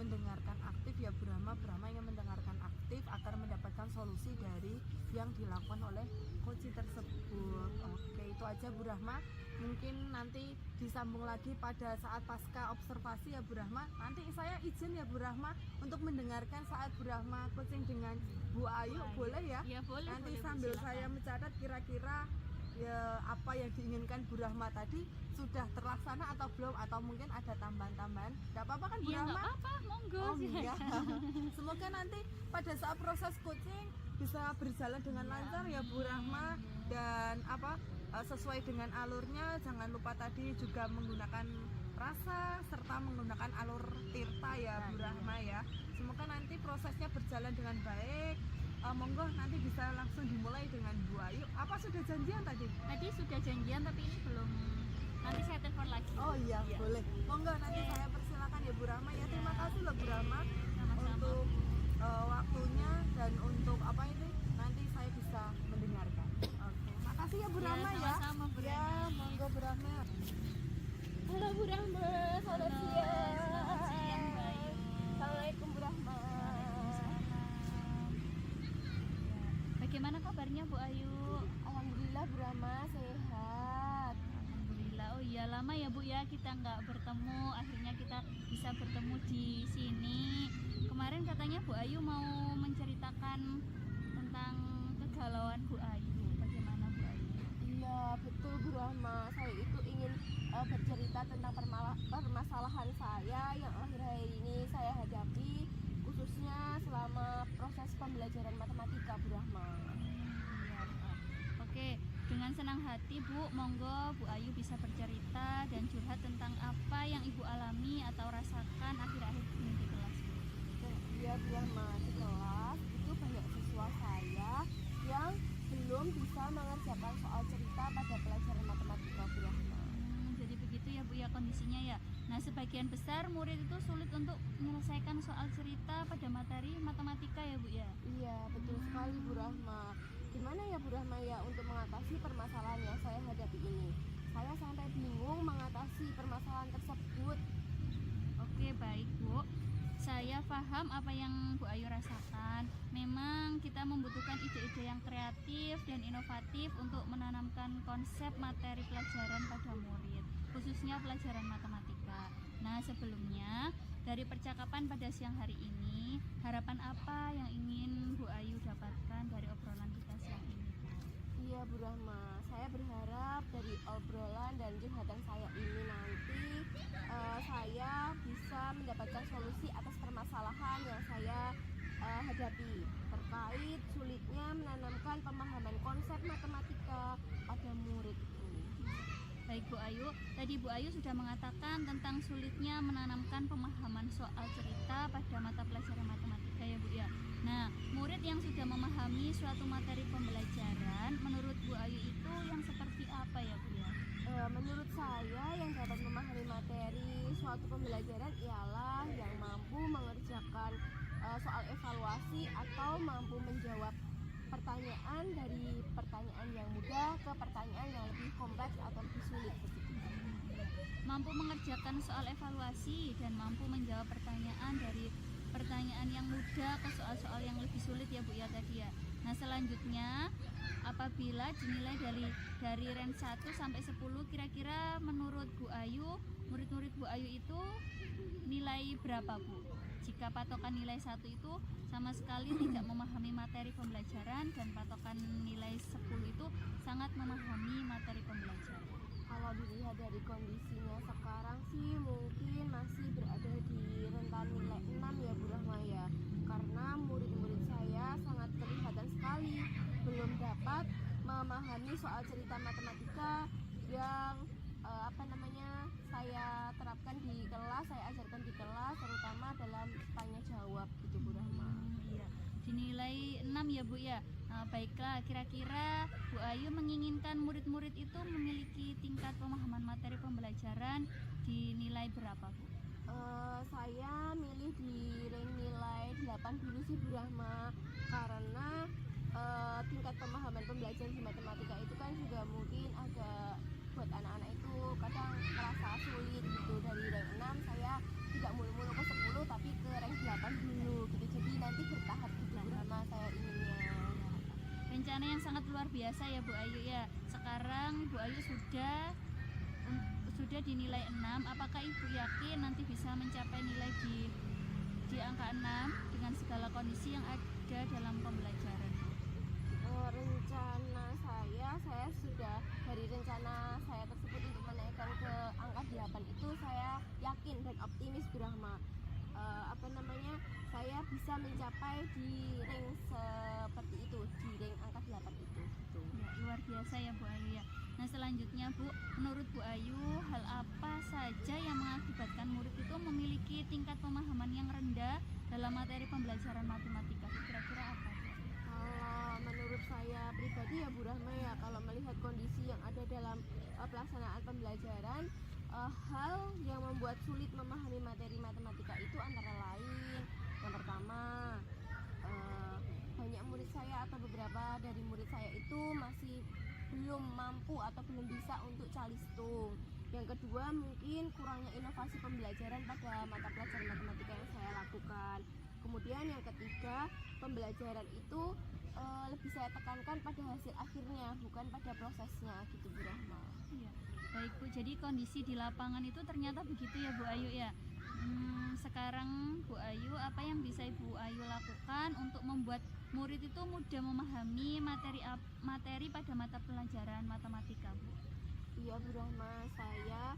Speaker 2: mendengarkan aktif ya Bu Rahma ingin mendengarkan aktif agar mendapatkan solusi dari yang dilakukan oleh coach tersebut. Oke, itu aja Bu Rahma. Mungkin nanti disambung lagi pada saat pasca observasi ya Bu Rahma. Nanti saya izin ya Bu Rahma untuk mendengarkan saat Bu Rahma coaching dengan Bu Ayu, boleh ya?
Speaker 3: Ya boleh.
Speaker 2: Nanti
Speaker 3: boleh, Bu,
Speaker 2: sambil
Speaker 3: silakan.
Speaker 2: saya mencatat kira-kira ya apa yang diinginkan Bu Rahma tadi sudah terlaksana atau belum, atau mungkin ada tambahan-tambahan. Gak apa-apa kan Bu
Speaker 3: Iya nggak
Speaker 2: Rahma?
Speaker 3: apa-apa, monggo.
Speaker 2: Oh
Speaker 3: silakan.
Speaker 2: iya. Semoga nanti pada saat proses coaching bisa berjalan dengan lancar ya Bu Rahma, dan sesuai dengan alurnya. Jangan lupa tadi juga menggunakan rasa serta menggunakan alur tirta ya Bu Rahma ya. Semoga nanti prosesnya berjalan dengan baik. Monggo nanti bisa langsung dimulai dengan Bu Ayu. Apa sudah janjian tadi?
Speaker 3: Tadi sudah janjian tapi ini belum. Nanti saya telepon lagi.
Speaker 2: Oh iya, boleh. Monggo nanti saya persilakan ya Bu Rahma ya. Terima kasih loh Bu Rahma
Speaker 3: Sama-sama.
Speaker 2: untuk waktunya dan untuk nanti saya bisa mendengarkan. Oke, makasih ya Bu
Speaker 3: Ya,
Speaker 2: Rahma ya.
Speaker 3: sama-sama, Bu
Speaker 2: Ya,
Speaker 3: Reni.
Speaker 2: monggo Bu Rahma.
Speaker 1: Halo Bu Rahma, selamat
Speaker 3: Halo,
Speaker 1: siang.
Speaker 3: selamat siang, Mbak Ayu.
Speaker 1: Assalamualaikum Bu Rahma.
Speaker 3: Bagaimana kabarnya Bu Ayu?
Speaker 1: Alhamdulillah Bu Rahma sehat.
Speaker 3: Alhamdulillah. Oh iya, lama ya Bu ya kita nggak bertemu. Akhirnya kita bisa bertemu di sini. Kemarin katanya Bu Ayu mau menceritakan tentang kegalauan Bu Ayu. Bagaimana Bu Ayu?
Speaker 1: Iya betul Bu Rahma, saya itu ingin bercerita tentang permasalahan saya yang akhir-akhir ini saya hadapi, khususnya selama proses pembelajaran matematika Bu Rahma.
Speaker 3: Iya, Pak. Oke, dengan senang hati Bu, monggo Bu Ayu bisa bercerita dan curhat tentang apa yang Ibu alami atau rasakan akhir-akhir ini di kelas.
Speaker 1: Iya Bu Rahma, di kelas itu banyak siswa saya yang belum bisa mengerjakan soal cerita pada pelajaran matematika Bu Rahma.
Speaker 3: Jadi begitu ya Bu ya kondisinya ya. Nah, sebagian besar murid itu sulit untuk menyelesaikan soal cerita pada materi matematika ya Bu ya.
Speaker 1: Iya betul sekali Bu Rahma. Gimana ya Bu Rahma ya untuk mengatasi permasalahan yang saya hadapi ini? Saya sampai bingung mengatasi permasalahan tersebut.
Speaker 3: Oke, baik Bu. Saya paham apa yang Bu Ayu rasakan. Memang kita membutuhkan ide-ide yang kreatif dan inovatif untuk menanamkan konsep materi pelajaran pada murid, khususnya pelajaran matematika. Nah, sebelumnya dari percakapan pada siang hari ini, harapan apa yang ingin Bu Ayu dapatkan dari obrolan kita siang ini?
Speaker 1: Iya Bu Rahma, saya berharap dari obrolan dan curhatan saya ini nanti saya bisa mendapatkan solusi atas permasalahan yang saya hadapi terkait sulitnya menanamkan pemahaman konsep matematika pada murid itu.
Speaker 3: Baik Bu Ayu, tadi Bu Ayu sudah mengatakan tentang sulitnya menanamkan pemahaman soal cerita pada mata pelajaran matematika ya Bu ya. Nah, murid yang sudah memahami suatu materi pembelajaran menurut Bu Ayu itu yang seperti apa ya Bu ya?
Speaker 1: Menurut saya yang dapat memahami materi suatu pembelajaran ialah yang mampu mengerjakan soal evaluasi atau mampu menjawab pertanyaan dari pertanyaan yang mudah ke pertanyaan yang lebih kompleks atau lebih sulit begitu.
Speaker 3: Mampu mengerjakan soal evaluasi dan mampu menjawab pertanyaan dari pertanyaan yang mudah ke soal-soal yang lebih sulit ya Bu ya tadi ya. Nah, Nah, selanjutnya apabila dinilai dari range 1 sampai 10, kira-kira menurut Bu Ayu, murid-murid Bu Ayu itu nilai berapa, Bu? Jika patokan nilai 1 itu sama sekali tidak memahami materi pembelajaran dan patokan nilai 10 itu sangat memahami materi pembelajaran.
Speaker 1: Kalau dilihat dari kondisinya sekarang sih mungkin masih berada di rentan nilai 6 ya Bu Rahma ya. Karena murid-murid saya sangat kelihatan sekali belum dapat memahami soal cerita matematika yang saya terapkan di kelas, saya ajarkan di kelas, terutama dalam tanya jawab gitu Bu Rahma.
Speaker 3: Iya, dinilai 6 ya Bu ya. Baiklah, kira-kira Bu Ayu menginginkan murid-murid itu memiliki tingkat pemahaman materi pembelajaran di nilai berapa, Bu?
Speaker 1: Saya milih di rank nilai 8 dulu sih Bu Rahma, karena tingkat pemahaman pembelajaran di matematika itu kan juga mungkin agak buat anak-anak itu kadang merasa sulit gitu. Dari rank 6 saya tidak mulu-mulu ke 10 tapi ke rank 8 dulu gitu, jadi nanti bertahap gitu Bu Rahma saya inginnya.
Speaker 3: Rencana yang sangat luar biasa ya Bu Ayu ya. Sekarang Bu Ayu sudah di nilai 6. Apakah Ibu yakin nanti bisa mencapai nilai di angka 6 dengan segala kondisi yang ada dalam pembelajaran?
Speaker 1: Rencana saya sudah dari rencana saya tersebut untuk menaikkan ke angka 8 itu saya yakin dan optimis Bu Rahma. Saya bisa mencapai di rank seperti itu, di rank angka 8 itu gitu.
Speaker 3: Ya, luar biasa ya Bu Ayu ya. Nah, selanjutnya Bu, menurut Bu Ayu, hal apa saja yang mengakibatkan murid itu memiliki tingkat pemahaman yang rendah dalam materi pembelajaran matematika? Kira-kira apa, Bu?
Speaker 1: Kalau menurut saya pribadi ya Bu Rahma ya, kalau melihat kondisi yang ada dalam pelaksanaan pembelajaran, hal yang membuat sulit memahami materi matematika itu antara lain, yang pertama, banyak murid saya atau beberapa dari murid saya itu masih belum mampu atau belum bisa untuk calistung. Yang kedua, mungkin kurangnya inovasi pembelajaran pada mata pelajaran matematika yang saya lakukan. Kemudian yang ketiga, pembelajaran itu lebih saya tekankan pada hasil akhirnya, bukan pada prosesnya gitu Bu Rahma.
Speaker 3: Iya. Baik Bu, jadi kondisi di lapangan itu ternyata begitu ya Bu Ayu ya. Sekarang Bu Ayu, apa yang bisa Ibu Ayu lakukan untuk membuat murid itu mudah memahami materi pada mata pelajaran matematika, Bu?
Speaker 1: Iya Bu Rahma, saya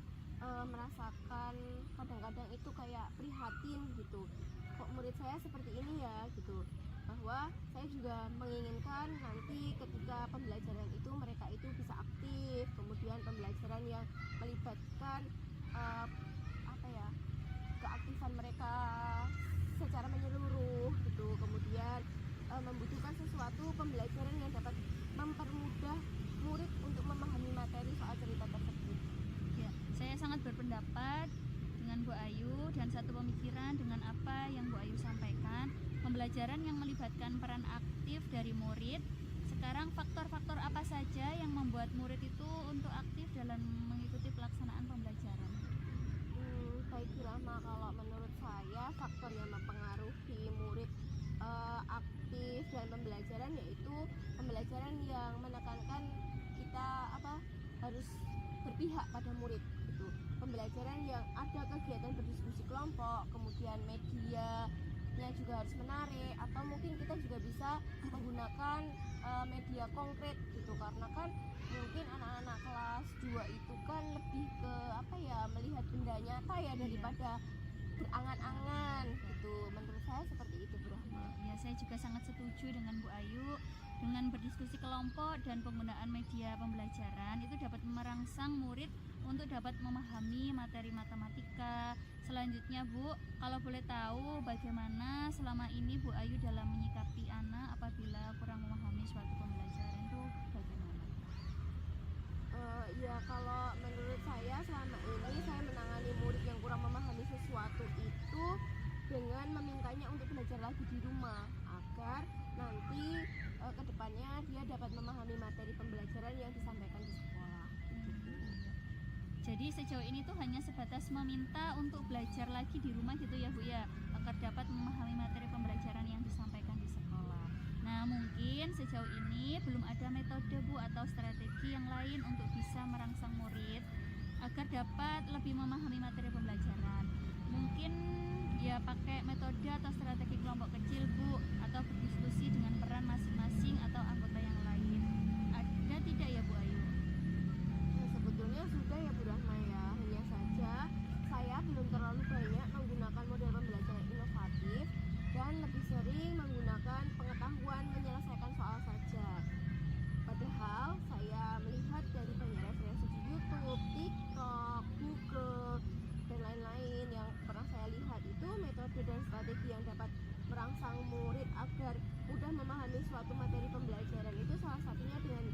Speaker 1: merasakan kadang-kadang itu kayak prihatin gitu, kok murid saya seperti ini ya gitu, bahwa saya juga menginginkan nanti ketika pembelajaran itu mereka itu bisa aktif, kemudian pembelajaran yang melibatkan keaktifan mereka secara menyeluruh gitu, kemudian membutuhkan sesuatu pembelajaran yang dapat mempermudah murid untuk memahami materi soal cerita tersebut.
Speaker 3: Ya, saya sangat berpendapat dengan Bu Ayu dan satu pemikiran dengan apa yang Bu Ayu sampaikan. Pembelajaran yang melibatkan peran aktif dari murid. Sekarang faktor-faktor apa saja yang membuat murid itu untuk aktif dalam mengikuti pelaksanaan pembelajaran?
Speaker 1: Baik Bu Rahma, kalau menurut saya faktor yang mempengaruhi murid aktif dalam pembelajaran yaitu pembelajaran yang menekankan kita harus berpihak pada murid gitu. Pembelajaran yang ada kegiatan berdiskusi kelompok, kemudian medianya juga harus menarik, atau mungkin kita juga bisa menggunakan media konkret gitu, karena kan mungkin anak-anak kelas 2 itu kan lebih ke melihat benda nyata ya daripada berangan-angan gitu. Menurut saya seperti itu Bu Rahma.
Speaker 3: Ya, saya juga sangat setuju dengan Bu Ayu. Dengan berdiskusi kelompok dan penggunaan media pembelajaran itu dapat merangsang murid untuk dapat memahami materi matematika. Selanjutnya Bu, kalau boleh tahu bagaimana selama ini Bu Ayu dalam menyikapi anak apabila kurang memahami suatu pembelajaran itu bagaimana?
Speaker 1: Ya kalau menurut saya selama ini saya menangani murid yang kurang memahami sesuatu itu dengan memintanya untuk belajar lagi di rumah agar nanti kedepannya dia dapat memahami materi pembelajaran yang disampaikan di sekolah.
Speaker 3: Jadi sejauh ini tuh hanya sebatas meminta untuk belajar lagi di rumah gitu ya Bu ya, agar dapat memahami materi pembelajaran yang disampaikan di sekolah. Nah, mungkin mungkin sejauh ini belum ada metode Bu atau strategi yang lain untuk bisa merangsang murid agar dapat lebih memahami materi pembelajaran. Mungkin ya pakai metode atau strategi kelompok kecil Bu, atau berdiskusi dengan peran masing-masing atau anggota yang lain. Ada tidak ya Bu Ayu?
Speaker 1: Nah, sebetulnya sudah ya Bu Rahma ya, hanya saja saya belum terlalu banyak menggunakan model pembelajaran inovatif dan lebih sering menggunakan pengetahuan menyelesaikan soal saja. Padahal saya melihat dari banyak referensi di YouTube, TikTok, Google, dan lain-lain yang pernah saya lihat itu metode dan strategi yang dapat merangsang murid agar mudah memahami suatu materi pembelajaran itu salah satunya dengan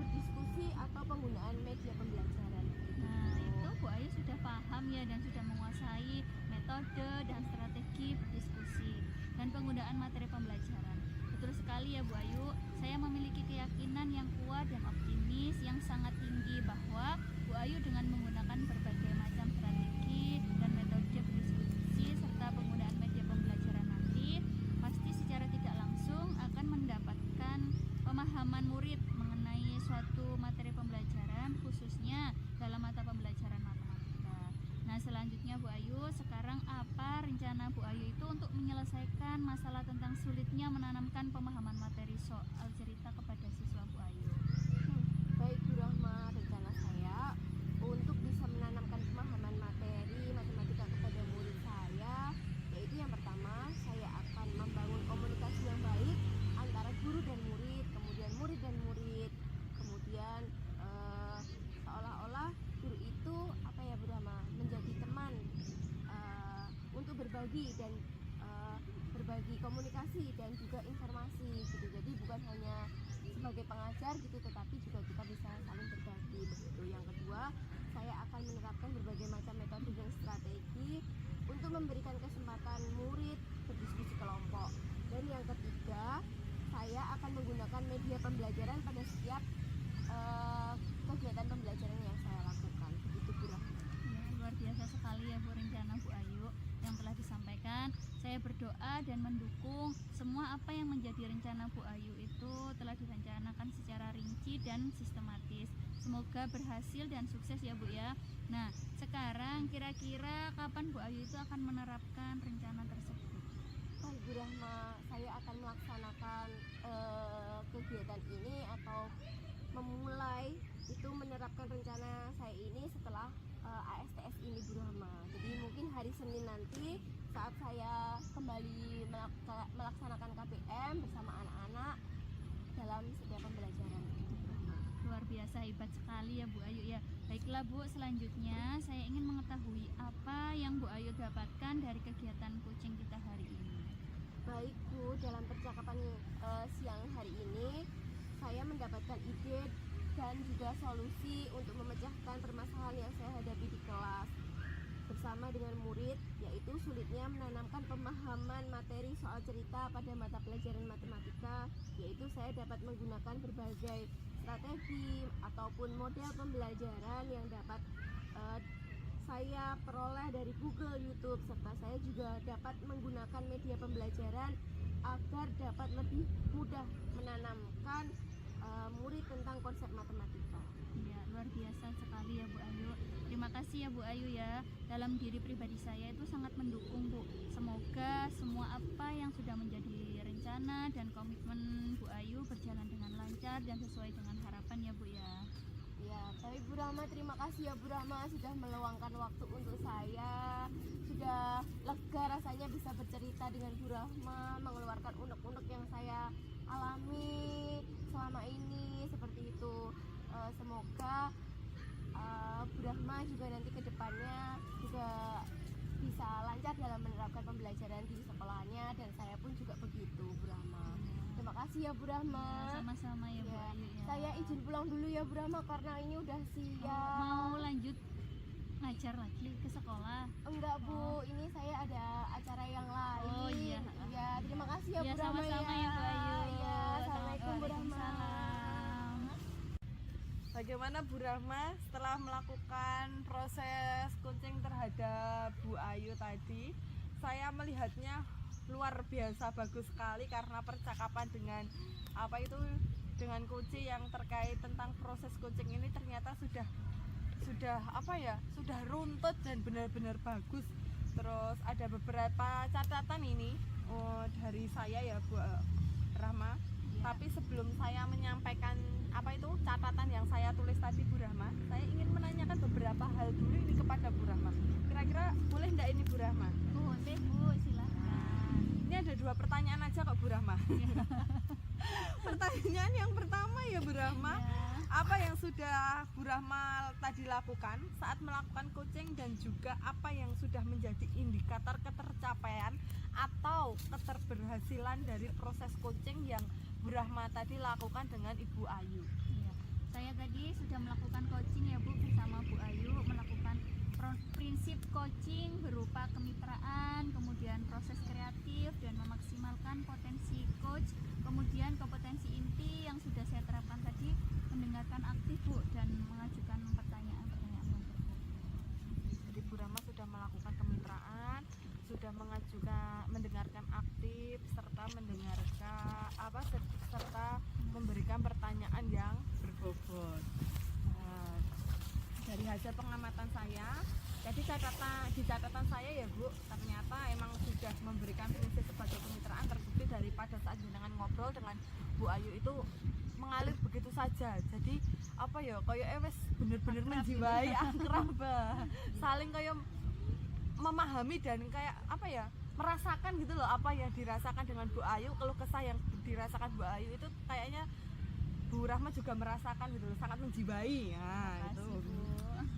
Speaker 1: berdiskusi atau penggunaan media pembelajaran.
Speaker 3: Nah, itu Bu Ayu sudah paham ya dan sudah menguasai metode dan strategi berdiskusi dan penggunaan materi pembelajaran. Betul sekali ya Bu Ayu, saya memiliki keyakinan yang kuat dan optimis yang sangat tinggi bahwa Bu Ayu dengan menggunakan berbagai macam strategi dan metode berdiskusi serta penggunaan media pembelajaran nanti pasti secara tidak langsung akan mendapatkan pemahaman murid mengenai suatu materi pembelajaran khususnya dalam mata pembelajaran matematika. Nah, selanjutnya Bu Ayu, sekarang apa rencana Bu Ayu itu untuk menyelesaikan masalah tentang sulitnya menanamkan pemahaman materi soal cerita kepada siswa Bu Ayu?
Speaker 1: Baik Bu Rahma, rencana saya untuk bisa menanamkan pemahaman materi matematika kepada murid saya, yaitu yang pertama saya akan membangun komunikasi yang baik antara guru dan murid, kemudian murid dan murid, kemudian seolah-olah guru itu apa ya Bu Rahma, menjadi teman untuk berbagi dan berbagi komunikasi dan juga informasi gitu. Jadi bukan hanya sebagai pengajar gitu, tetapi juga kita bisa saling berbagi begitu. Yang kedua, saya akan menerapkan berbagai macam metode dan strategi untuk memberikan kesempatan murid berdiskusi kelompok. Dan yang ketiga, saya akan menggunakan media pembelajaran pada setiap kegiatan pembelajaran yang saya lakukan. Begitu Bu Rahma.
Speaker 3: Ya, luar biasa sekali ya Bu rencana Bu Ayu yang telah disampaikan. Saya berdoa dan mendukung semua apa yang menjadi rencana Bu Ayu itu telah direncanakan secara rinci dan sistematis. Semoga berhasil dan sukses ya Bu ya. Nah, sekarang kira-kira kapan Bu Ayu itu akan menerapkan rencana tersebut?
Speaker 1: Baik Bu Rahma, saya akan melaksanakan kegiatan ini atau memulai itu menerapkan rencana saya ini setelah ASTS ini Bu Rahma. Jadi mungkin hari Senin nanti saat saya kembali melaksanakan KPM bersama anak-anak dalam setiap pembelajaran.
Speaker 3: Luar biasa hebat sekali ya Bu Ayu ya. Baiklah Bu, selanjutnya saya ingin mengetahui apa yang Bu Ayu dapatkan dari kegiatan coaching kita hari ini.
Speaker 1: Baik Bu, dalam percakapan siang hari ini saya mendapatkan ide dan juga solusi untuk memecahkan permasalahan yang saya hadapi di kelas bersama dengan murid, yaitu sulitnya menanamkan pemahaman materi soal cerita pada mata pelajaran matematika, yaitu saya dapat menggunakan berbagai strategi ataupun model pembelajaran yang dapat saya peroleh dari Google, YouTube, serta saya juga dapat menggunakan media pembelajaran agar dapat lebih mudah menanamkan murid tentang konsep matematika.
Speaker 3: Ya, luar biasa sekali ya Bu Ayu. Terima kasih ya Bu Ayu ya. Dalam diri pribadi saya itu sangat mendukung Bu. Semoga semua apa yang sudah menjadi rencana dan komitmen Bu Ayu berjalan dengan lancar dan sesuai dengan harapan ya Bu ya.
Speaker 1: Ya, baik Bu Rahma, terima kasih ya Bu Rahma sudah meluangkan waktu untuk saya. Sudah lega rasanya bisa bercerita dengan Bu Rahma, mengeluarkan unek-unek yang saya alami selama ini seperti itu. Semoga Bu Rahma juga nanti ke depannya juga bisa lancar dalam menerapkan pembelajaran di sekolahnya, dan saya pun juga begitu Bu Rahma. Terima kasih ya Bu Rahma.
Speaker 3: Sama-sama ya Bu
Speaker 1: Ya,
Speaker 3: Ayu ya.
Speaker 1: saya izin pulang dulu ya Bu Rahma karena ini udah siang.
Speaker 3: Mau lanjut ngajar lagi ke sekolah?
Speaker 1: Enggak Bu, ini saya ada acara yang lain.
Speaker 3: Oh, iya.
Speaker 1: Ya, terima kasih ya
Speaker 3: Ya,
Speaker 1: Bu Rahma
Speaker 3: sama-sama ya Bu Ayu.
Speaker 1: Ya, assalamualaikum Bu Rahma.
Speaker 3: Waalaikumsalam.
Speaker 2: Bagaimana Bu Rahma setelah melakukan proses coaching terhadap Bu Ayu tadi? Saya melihatnya luar biasa bagus sekali karena percakapan dengan dengan coaching yang terkait tentang proses coaching ini ternyata sudah runtut dan benar-benar bagus. Terus ada beberapa catatan ini dari saya ya Bu Rahma. Tapi sebelum saya menyampaikan catatan yang saya tulis tadi Bu Rahma, saya ingin menanyakan beberapa hal dulu ini kepada Bu Rahma. Kira-kira boleh enggak ini Bu Rahma?
Speaker 3: Boleh Bu, silahkan.
Speaker 2: Ini ada 2 pertanyaan aja kok Bu Rahma. Pertanyaan yang pertama ya Bu Rahma, apa yang sudah Bu Rahma tadi lakukan saat melakukan coaching dan juga apa yang sudah menjadi indikator ketercapaian atau keterberhasilan dari proses coaching yang Bu Rahma tadi lakukan dengan Ibu Ayu.
Speaker 3: Ya. Saya tadi sudah melakukan coaching ya Bu bersama Bu Ayu, melakukan prinsip coaching berupa kemitraan, kemudian proses kreatif dan memaksimalkan potensi coach, kemudian kompetensi inti yang sudah saya terapkan tadi, mendengarkan aktif Bu dan mengajukan pertanyaan-pertanyaan yang berbobot.
Speaker 2: Jadi Bu Rahma sudah melakukan kemitraan, sudah mendengarkan aktif serta memberikan pertanyaan yang berbobot. Dari hasil pengamatan saya, jadi di catatan saya ya Bu, ternyata emang sudah memberikan prinsip sebagai kemitraan terbukti daripada saat jenengan ngobrol dengan Bu Ayu itu mengalir begitu saja. Jadi kayak wes bener-bener menjiwai, akrab, saling kayak memahami dan kayak merasakan gitu loh apa yang dirasakan dengan Bu Ayu, keluh kesah yang dirasakan Bu Ayu itu kayaknya Bu Rahma juga merasakan gitu, sangat menjiwai. Nah, itu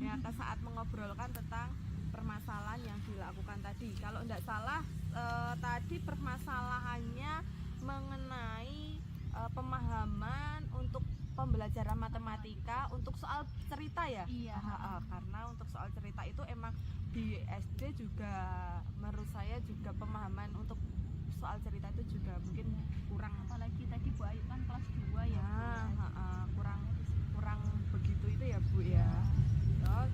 Speaker 2: ya saat mengobrolkan tentang permasalahan yang dilakukan tadi. Kalau tidak salah tadi permasalahannya mengenai pemahaman untuk pembelajaran matematika untuk soal cerita ya.
Speaker 3: Iya.
Speaker 2: Karena untuk soal cerita itu emang di SD juga menurut saya juga pemahaman untuk soal cerita itu juga mungkin kurang,
Speaker 3: Apalagi tadi Bu Ayu kan kelas 2 ya.
Speaker 2: kurang begitu itu ya Bu ya. Terus,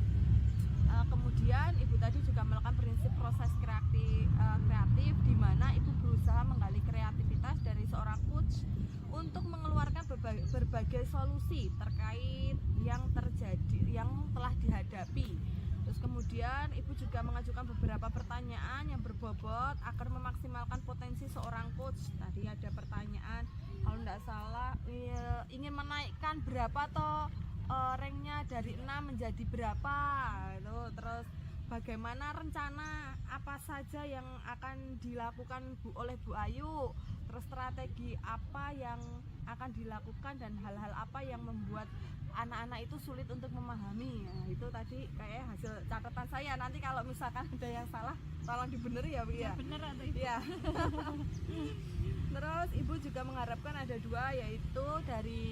Speaker 2: kemudian Ibu tadi juga melakukan prinsip proses kreatif di mana Ibu berusaha menggali kreativitas dari seorang coach untuk mengeluarkan berbagai solusi terkait yang terjadi, yang telah dihadapi. Terus kemudian Ibu juga mengajukan beberapa pertanyaan yang berbobot agar memaksimalkan potensi seorang coach. Tadi ada pertanyaan kalau tidak salah ingin menaikkan berapa toh ranknya dari 6 menjadi berapa itu. Terus bagaimana rencana apa saja yang akan dilakukan oleh Bu Ayu, terus strategi apa yang akan dilakukan dan hal-hal apa yang membuat anak-anak itu sulit untuk memahami. Nah, itu tadi kayak hasil catatan saya. Nanti kalau misalkan ada yang salah tolong dibeneri ya Bu ya.
Speaker 3: Bener atau Ibu?
Speaker 2: Ya. Terus Ibu juga mengharapkan ada 2, yaitu dari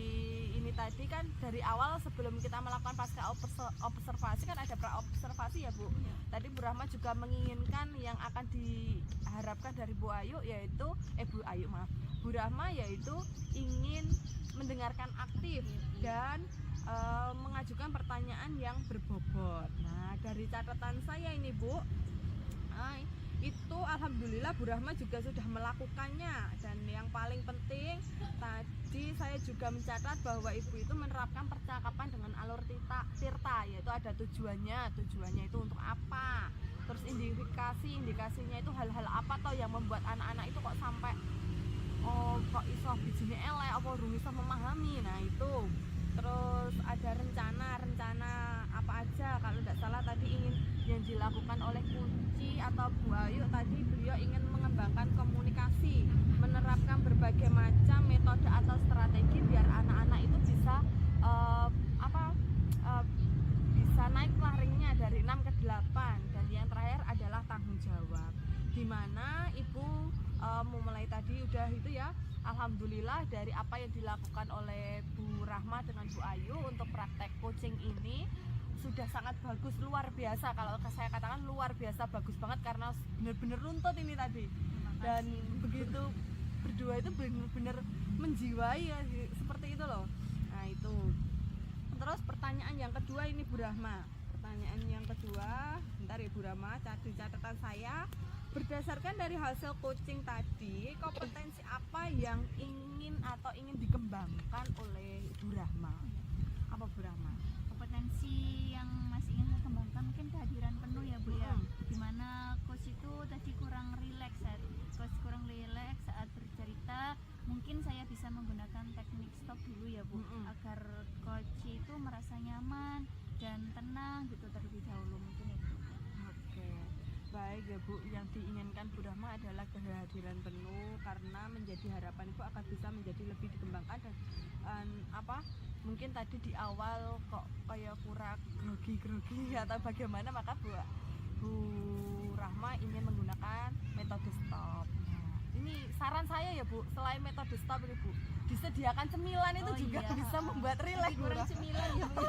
Speaker 2: ini tadi kan dari awal sebelum kita melakukan pasca observasi kan ada pra observasi ya Bu. Tadi Bu Rahma juga menginginkan yang akan diharapkan dari Bu Ayu yaitu Bu Rahma yaitu ingin mendengarkan aktif dan mengajukan pertanyaan yang berbobot. Nah, dari catatan saya ini Bu, itu alhamdulillah Bu Rahma juga sudah melakukannya. Dan yang paling penting tadi saya juga mencatat bahwa Ibu itu menerapkan percakapan dengan alur tirta, yaitu ada tujuannya itu untuk apa, terus indikasinya itu hal-hal apa toh yang membuat anak-anak itu kok sampai kok iso bijine elek apa urung iso memahami. Nah itu terus ada rencana apa aja. Kalau tidak salah tadi ingin yang dilakukan oleh kunci atau Bu Ayu tadi beliau ingin mengembangkan komunikasi, menerapkan berbagai macam metode atau strategi biar anak-anak itu bisa bisa naik ringnya dari 6 ke 8. Dan yang terakhir adalah tanggung jawab, dimana Ibu memulai tadi udah itu ya. Alhamdulillah dari apa yang dilakukan oleh Bu Rahma dengan Bu Ayu untuk praktek coaching ini sudah sangat bagus, luar biasa. Kalau saya katakan luar biasa bagus banget karena benar-benar runtut ini tadi. Dan begitu berdua itu benar-benar menjiwai ya, seperti itu loh. Nah itu. Terus pertanyaan yang kedua ini Bu Rahma. Pertanyaan yang kedua, bentar ya Bu Rahma, di catatan saya berdasarkan dari hasil coaching tadi, kompetensi apa yang ingin dikembangkan oleh Bu Rahma? Apa Bu Rahma?
Speaker 3: Kompetensi yang masih ingin saya kembangkan mungkin kehadiran penuh ya Bu ya, dimana coach itu tadi kurang rileks saat bercerita. Mungkin saya bisa menggunakan teknik stop dulu ya Bu, agar coach itu merasa nyaman dan tenang gitu terlebih dahulu mungkin ya Bu.
Speaker 2: Oke, baik ya Bu. Yang diinginkan Bu Rahma adalah kehadiran penuh, karena menjadi harapan itu akan bisa menjadi lebih dikembangkan dan mungkin tadi di awal kok kayak kurang grogi atau bagaimana, maka Bu Rahma ingin menggunakan metode stop. Nah, ini saran saya ya Bu, selain metode stop ini Bu, disediakan cemilan itu juga bisa membuat rileks.
Speaker 3: Kurang cemilan ya Bu.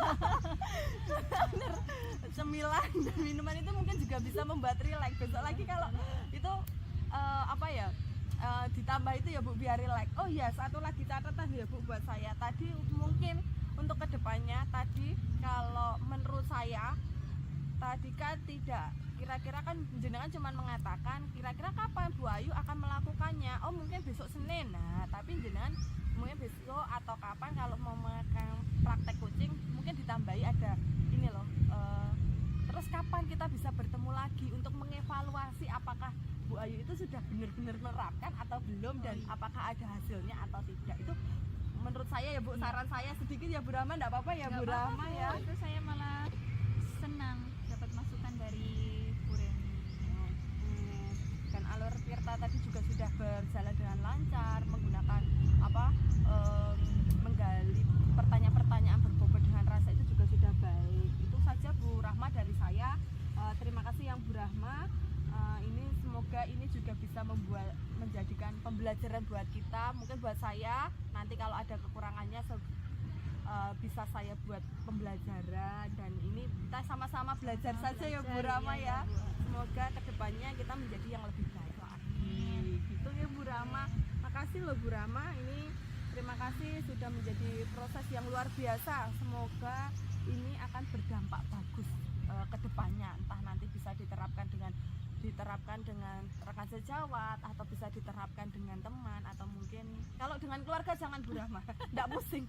Speaker 2: Cemilan dan minuman itu mungkin juga bisa membuat rileks. Besok lagi kalau itu ditambah itu ya Bu, biar rileks. Oh iya, satu lagi catatan ya Bu buat saya. Tadi mungkin untuk kedepannya tadi, kalau menurut saya tadi kan tidak, kira-kira kan jenengan cuma mengatakan kira-kira kapan Bu Ayu akan melakukannya. Oh mungkin besok Senin. Nah tapi jenengan mungkin besok atau kapan kalau mau melakukan praktek coaching, mungkin ditambahi ada ini loh, terus kapan kita bisa bertemu lagi untuk mengevaluasi apakah Bu Ayu itu sudah benar-benar menerapkan atau belum, dan apakah ada hasilnya atau tidak. Itu menurut saya ya Bu, saran saya sedikit ya Bu Rahma, enggak apa-apa ya Bu Rahma ya.
Speaker 3: Itu saya malah senang dapat masukan dari Bu Reni.
Speaker 2: Dan alur Tirta tadi juga sudah berjalan dengan lancar, menggunakan menggali pertanyaan-pertanyaan berbobot dengan rasa itu juga sudah baik. Itu saja Bu Rahma dari saya. Terima kasih yang Bu Rahma. Ini semoga ini juga bisa menjadikan pembelajaran buat kita. Mungkin buat saya nanti kalau ada kekurangannya bisa saya buat pembelajaran, dan ini kita sama-sama belajar saja ya Bu Rahma ya. Semoga kedepannya kita menjadi yang lebih baik lagi. Gitu ya Bu Rahma. Makasih loh Bu Rahma. Ini terima kasih sudah menjadi proses yang luar biasa. Semoga ini akan berdampak bagus kedepannya. Entah nanti bisa diterapkan dengan rekan sejawat, atau bisa diterapkan dengan teman, atau mungkin kalau dengan keluarga jangan Bu Rahma, enggak pusing.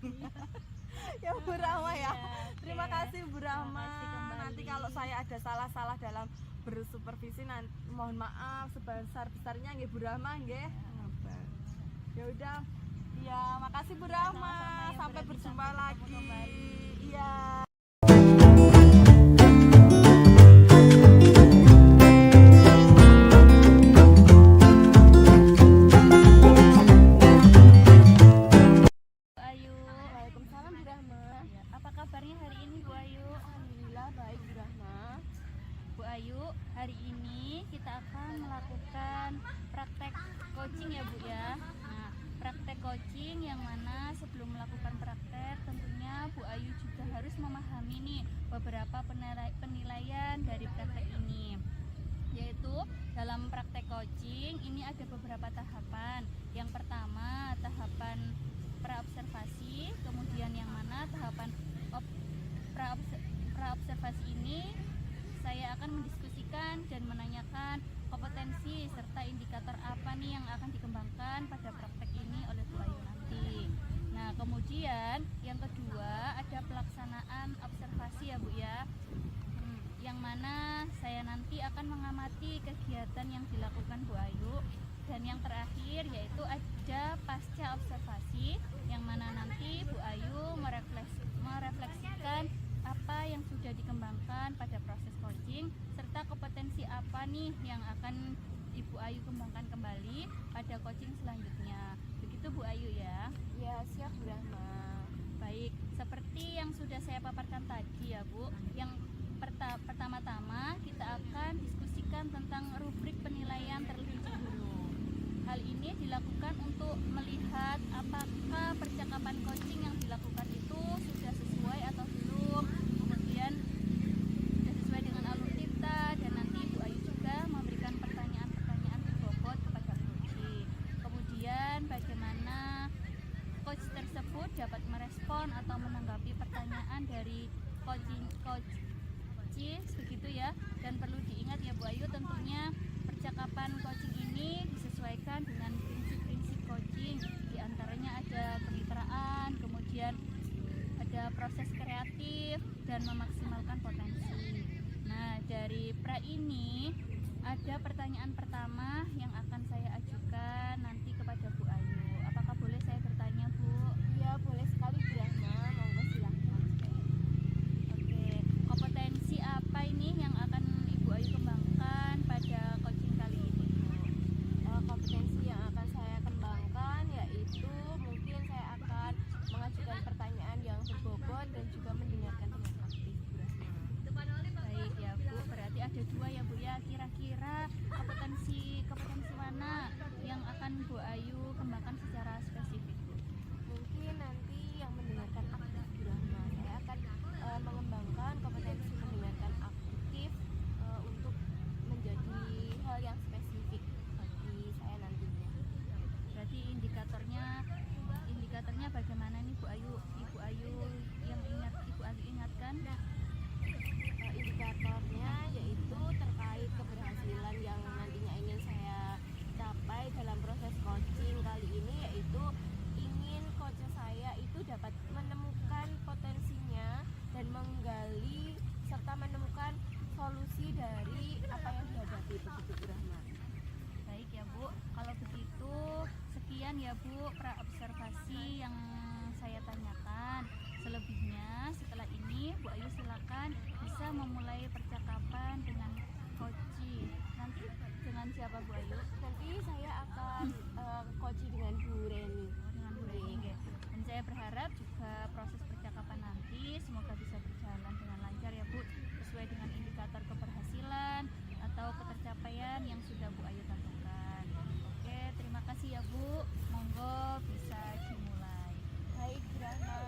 Speaker 2: Ya Bu Rahma ya. Terima kasih Bu Rahma. Nanti kalau saya ada salah-salah dalam bersupervisi, mohon maaf sebesar-besarnya nggih Bu Rahma nggih. Ya udah. Ya, makasih Bu Rahma. Sampai berjumpa lagi. Iya.
Speaker 3: Hari ini kita akan melakukan praktek coaching ya Bu ya. Nah, praktek coaching yang mana sebelum melakukan praktek tentunya Bu Ayu juga harus memahami nih beberapa penilaian dari praktek ini. Yaitu dalam praktek coaching ini ada beberapa tahapan. Yang pertama tahapan praobservasi, kemudian yang mana tahapan praobservasi ini saya akan mendiskusikan dan menanyakan kompetensi serta indikator apa nih yang akan dikembangkan pada praktek ini oleh Bu Ayu nanti. Nah, kemudian yang kedua ada pelaksanaan observasi ya Bu ya. Yang mana saya nanti akan mengamati kegiatan yang dilakukan Bu Ayu. Dan yang terakhir yaitu ada pasca observasi, yang mana nanti Bu Ayu merefleksikan apa yang sudah dikembangkan pada proses coaching, serta kompetensi apa nih yang akan Ibu Ayu kembangkan kembali pada coaching selanjutnya. Begitu Bu Ayu ya.
Speaker 1: Ya, siap Bu Rahma.
Speaker 3: Baik, seperti yang sudah saya paparkan tadi ya Bu, yang pertama-tama kita akan diskusikan tentang rubrik penilaian terlebih dahulu. Hal ini dilakukan untuk melihat apakah percakapan coaching yang dilakukan itu sudah sesuai atau belum, kemudian sudah sesuai dengan alur Tirta, dan nanti Bu Ayu juga memberikan pertanyaan-pertanyaan berbobot kepada coaching. Kemudian bagaimana coach tersebut dapat merespon atau menanggapi pertanyaan dari coach begitu ya. Dan perlu diingat ya Bu Ayu, tentunya percakapan ya Bu praobservasi yang saya tanyakan. Selebihnya setelah ini Bu Ayu silakan bisa memulai percakapan dengan coaching. Nanti dengan siapa Bu Ayu?
Speaker 1: Nanti saya akan coaching dengan Bu Reni.
Speaker 3: Dengan Bu Reni nggih. Dan saya berharap juga proses percakapan nanti semoga bisa berjalan dengan lancar ya Bu, sesuai dengan indikator keberhasilan atau ketercapaian yang sudah Bu Ayu tentukan. Oke, terima kasih ya Bu. Monggo bisa dimulai.
Speaker 1: Baik, Bu Rahma.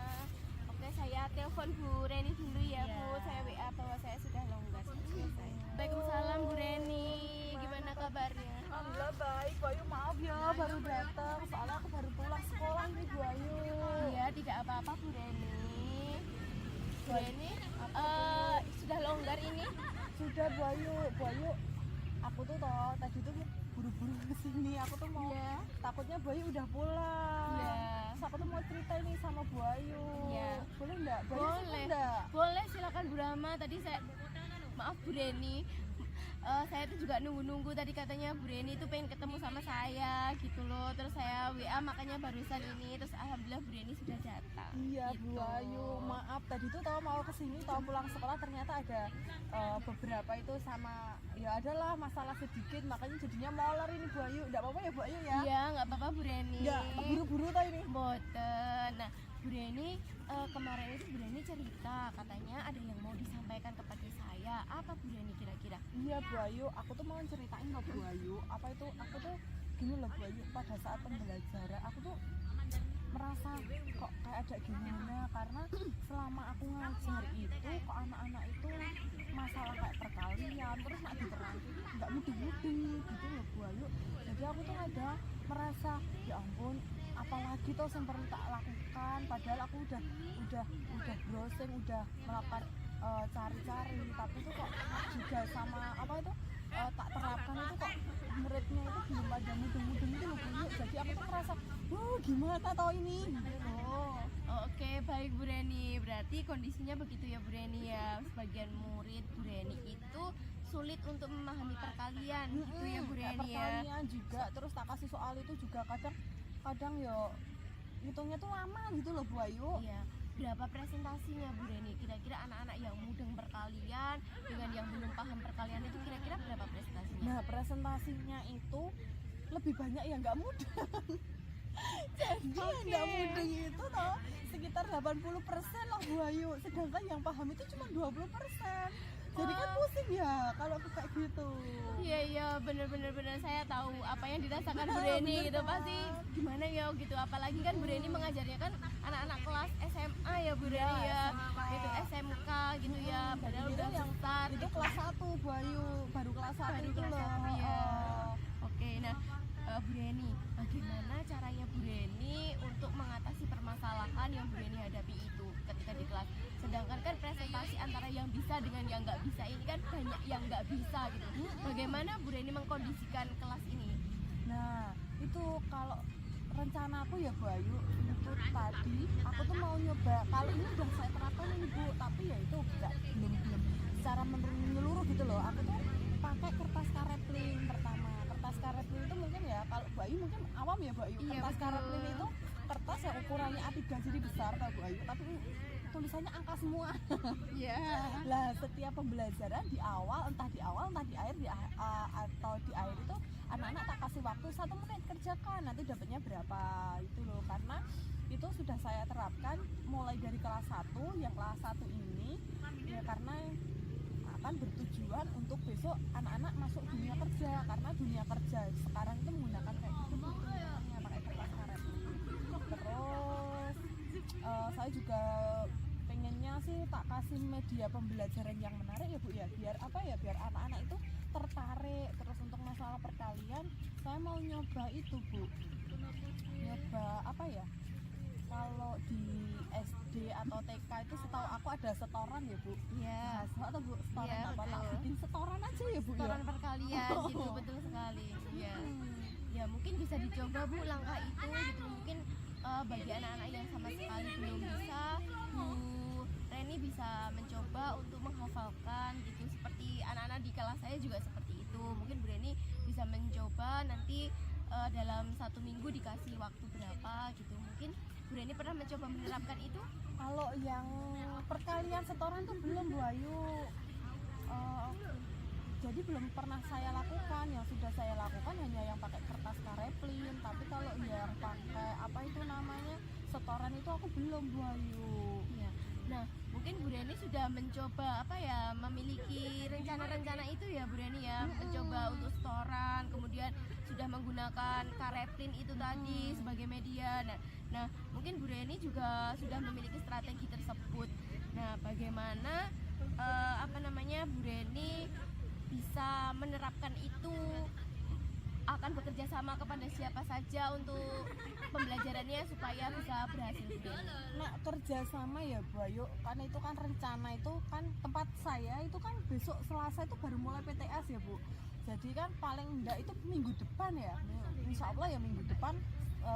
Speaker 1: Oke, saya telepon Bu Reni dulu ya,
Speaker 3: Iya.
Speaker 1: Bu. Saya WA bahwa saya sudah longgar seperti biasa. Waalaikumsalam Bu Reni. Gimana kabarnya?
Speaker 2: Alhamdulillah baik, Bu Ayu maaf ya baru datang, soalnya aku baru pulang sekolah nih Bu Ayu.
Speaker 1: Iya, tidak apa-apa Bu Reni. Bu Reni, sudah longgar ini?
Speaker 2: Sudah Bu Ayu, aku tuh tadi tuh buru-buru kesini, aku tuh mau
Speaker 1: Iya.
Speaker 2: takutnya Bu Ayu udah pulang.
Speaker 1: Iya.
Speaker 2: Terus aku tuh mau cerita ini sama Bu Ayu.
Speaker 1: Iya.
Speaker 2: Boleh nggak? Bu Ayu sibuk
Speaker 1: Boleh.
Speaker 2: nggak?
Speaker 1: Boleh, silakan Bu Rahma. Tadi saya maaf Bu Reni. Saya tuh juga nunggu-nunggu tadi katanya Bu Reni itu pengen ketemu sama saya gitu loh. Terus saya WA makanya barusan ini. Terus alhamdulillah Bu Reni sudah datang.
Speaker 2: Iya
Speaker 1: gitu.
Speaker 2: Bu Ayu, maaf tadi tuh mau kesini, pulang sekolah ternyata ada beberapa itu sama ya adalah masalah sedikit, makanya jadinya molor ini Bu Ayu. Nggak apa-apa ya Bu Ayu ya?
Speaker 1: Iya, nggak apa-apa Bu Reni.
Speaker 2: Nggak buru-buru tau ini.
Speaker 1: Boten. Nah, Bu Reni kemarin itu Bu Reni cerita katanya ada yang mau disampaikan kepada saya. Apa Bu Reni kira-kira?
Speaker 2: Iya Bu Ayu, aku tuh mau ceritain loh Bu Ayu. Apa itu? Aku tuh gini loh Bu Ayu, pada saat pembelajaran aku tuh merasa kok kayak ada gimana, karena selama aku ngajar itu kok anak-anak itu masalah kayak perkalian terus nak diterangin nggak mudeng-mudeng gitu loh Bu Ayu. Jadi aku tuh ada merasa ya ampun, apalagi tuh yang perlu tak lakukan, padahal aku udah browsing, udah melakukan cari-cari, tapi tuh kok juga sama apa itu tak terapkan itu kok muridnya itu belum pada mudeng-mudeng itu loh Bu Ayu. Jadi aku tuh merasa gimana tau ini gitu loh.
Speaker 1: Oke, baik Bu Reni. Berarti kondisinya begitu ya Bu Reni ya. Sebagian murid Bu Reni itu sulit untuk memahami perkalian gitu ya Bu
Speaker 2: Kayak
Speaker 1: Reni ya.
Speaker 2: pertanian juga, terus tak kasih soal itu juga kadang ya hitungnya tuh lama gitu loh Bu Ayu.
Speaker 1: Iya. Berapa presentasinya Bu Reni? Kira-kira anak-anak yang mudeng perkalian dengan yang belum paham perkalian itu kira-kira berapa presentasinya?
Speaker 2: Nah presentasinya itu lebih banyak yang nggak mudeng. Jadi yang nggak mudeng itu toh sekitar 80% lah Bu Ayu, sedangkan yang paham itu cuma 20%. Jadi kan pusing ya kalau aku kayak gitu.
Speaker 1: Iya bener saya tahu apa yang dirasakan Bu
Speaker 2: Bener
Speaker 1: Reni gitu,
Speaker 2: kan?
Speaker 1: pasti gimana ya gitu, apalagi kan Bu Reni mengajarnya kan anak-anak kelas SMA ya Bu Reni ya,
Speaker 2: SMK.
Speaker 1: gitu SMK gitu ya, padahal
Speaker 2: Itu
Speaker 1: udah
Speaker 2: yang
Speaker 1: besar
Speaker 2: itu kelas 1 Bu Ayu, baru kelas 1
Speaker 1: Baru
Speaker 2: itu
Speaker 1: kelas
Speaker 2: loh.
Speaker 1: satu, ya.
Speaker 2: Oh.
Speaker 1: Oke, nah Bu Reni, bagaimana caranya Bu Reni untuk mengatasi permasalahan yang Bu Reni hadapi itu ketika di kelas? Sedangkan kan presentasi antara yang bisa dengan yang nggak bisa ini kan banyak yang nggak bisa gitu. Bagaimana Bu Reni mengkondisikan kelas ini?
Speaker 2: Nah, itu kalau rencana aku ya Bu Ayu, itu tadi aku tuh mau nyoba, kali ini udah saya terapkan ini Bu, tapi ya itu belum secara menyeluruh gitu loh. Aku tuh pakai kertas karepling pertama. Kertas karepling itu mungkin ya kalau Bu Ayu mungkin awam ya Bu Ayu.
Speaker 1: Iya,
Speaker 2: Kertas
Speaker 1: betul.
Speaker 2: karepling itu kertas yang ukurannya A3 jadi besar tau Bu Ayu, tapi tulisannya angka semua.
Speaker 1: Iya.
Speaker 2: Lah setiap pembelajaran di awal entah di akhir atau di akhir itu anak-anak tak kasih waktu 1 menit kerjakan, nanti dapatnya berapa itu loh, karena itu sudah saya terapkan mulai dari kelas 1. Yang kelas 1 ini ya karena akan bertujuan untuk besok anak-anak masuk dunia kerja, karena dunia kerja sekarang itu menggunakan kayak gitu yang pakai kertas karet. Terus saya juga pengennya sih tak kasih media pembelajaran yang menarik ya Bu ya, biar apa ya, biar anak-anak itu tertarik. Terus untuk masalah perkalian saya mau nyoba itu Bu, nyoba apa ya, kalau di SD atau TK itu setahu aku ada setoran ya Bu.
Speaker 1: Iya.
Speaker 2: Atau Bu setoran
Speaker 1: Iya,
Speaker 2: apa, tak
Speaker 1: betul.
Speaker 2: bikin setoran aja ya Bu
Speaker 1: Setoran
Speaker 2: ya.
Speaker 1: perkalian gitu, betul sekali. Iya. Ya mungkin bisa dicoba Bu langkah itu gitu. Mungkin bagi anak-anak yang sama sekali belum bisa, Bu Reni bisa mencoba untuk menghafalkan gitu, seperti anak-anak di kelas saya juga seperti itu. Mungkin Bu Reni bisa mencoba nanti dalam 1 minggu dikasih waktu berapa gitu. Mungkin Bu Reni pernah mencoba menerapkan itu?
Speaker 2: Kalau yang perkalian setoran tuh belum Bu Ayu. Jadi belum pernah saya lakukan. Yang sudah saya lakukan hanya yang pakai kertas kareplin. Tapi kalau yang pakai apa itu namanya setoran itu aku belum Bu Ayu.
Speaker 1: Iya. Nah, mungkin Bu Reni sudah mencoba apa ya, memiliki rencana-rencana itu ya Bu Reni ya, mencoba untuk setoran, kemudian sudah menggunakan kareplin itu tadi sebagai media. Nah, mungkin Bu Reni juga sudah memiliki strategi tersebut. Nah, bagaimana Bu Reni bisa menerapkan itu, akan bekerja sama kepada siapa saja untuk pembelajarannya supaya bisa berhasil Bu Reni?
Speaker 2: Nah, kerjasama ya Bu Ayu, karena itu kan rencana itu kan tempat saya itu kan besok Selasa itu baru mulai PTS ya Bu. Jadi kan paling enggak itu minggu depan ya, insya Allah ya minggu depan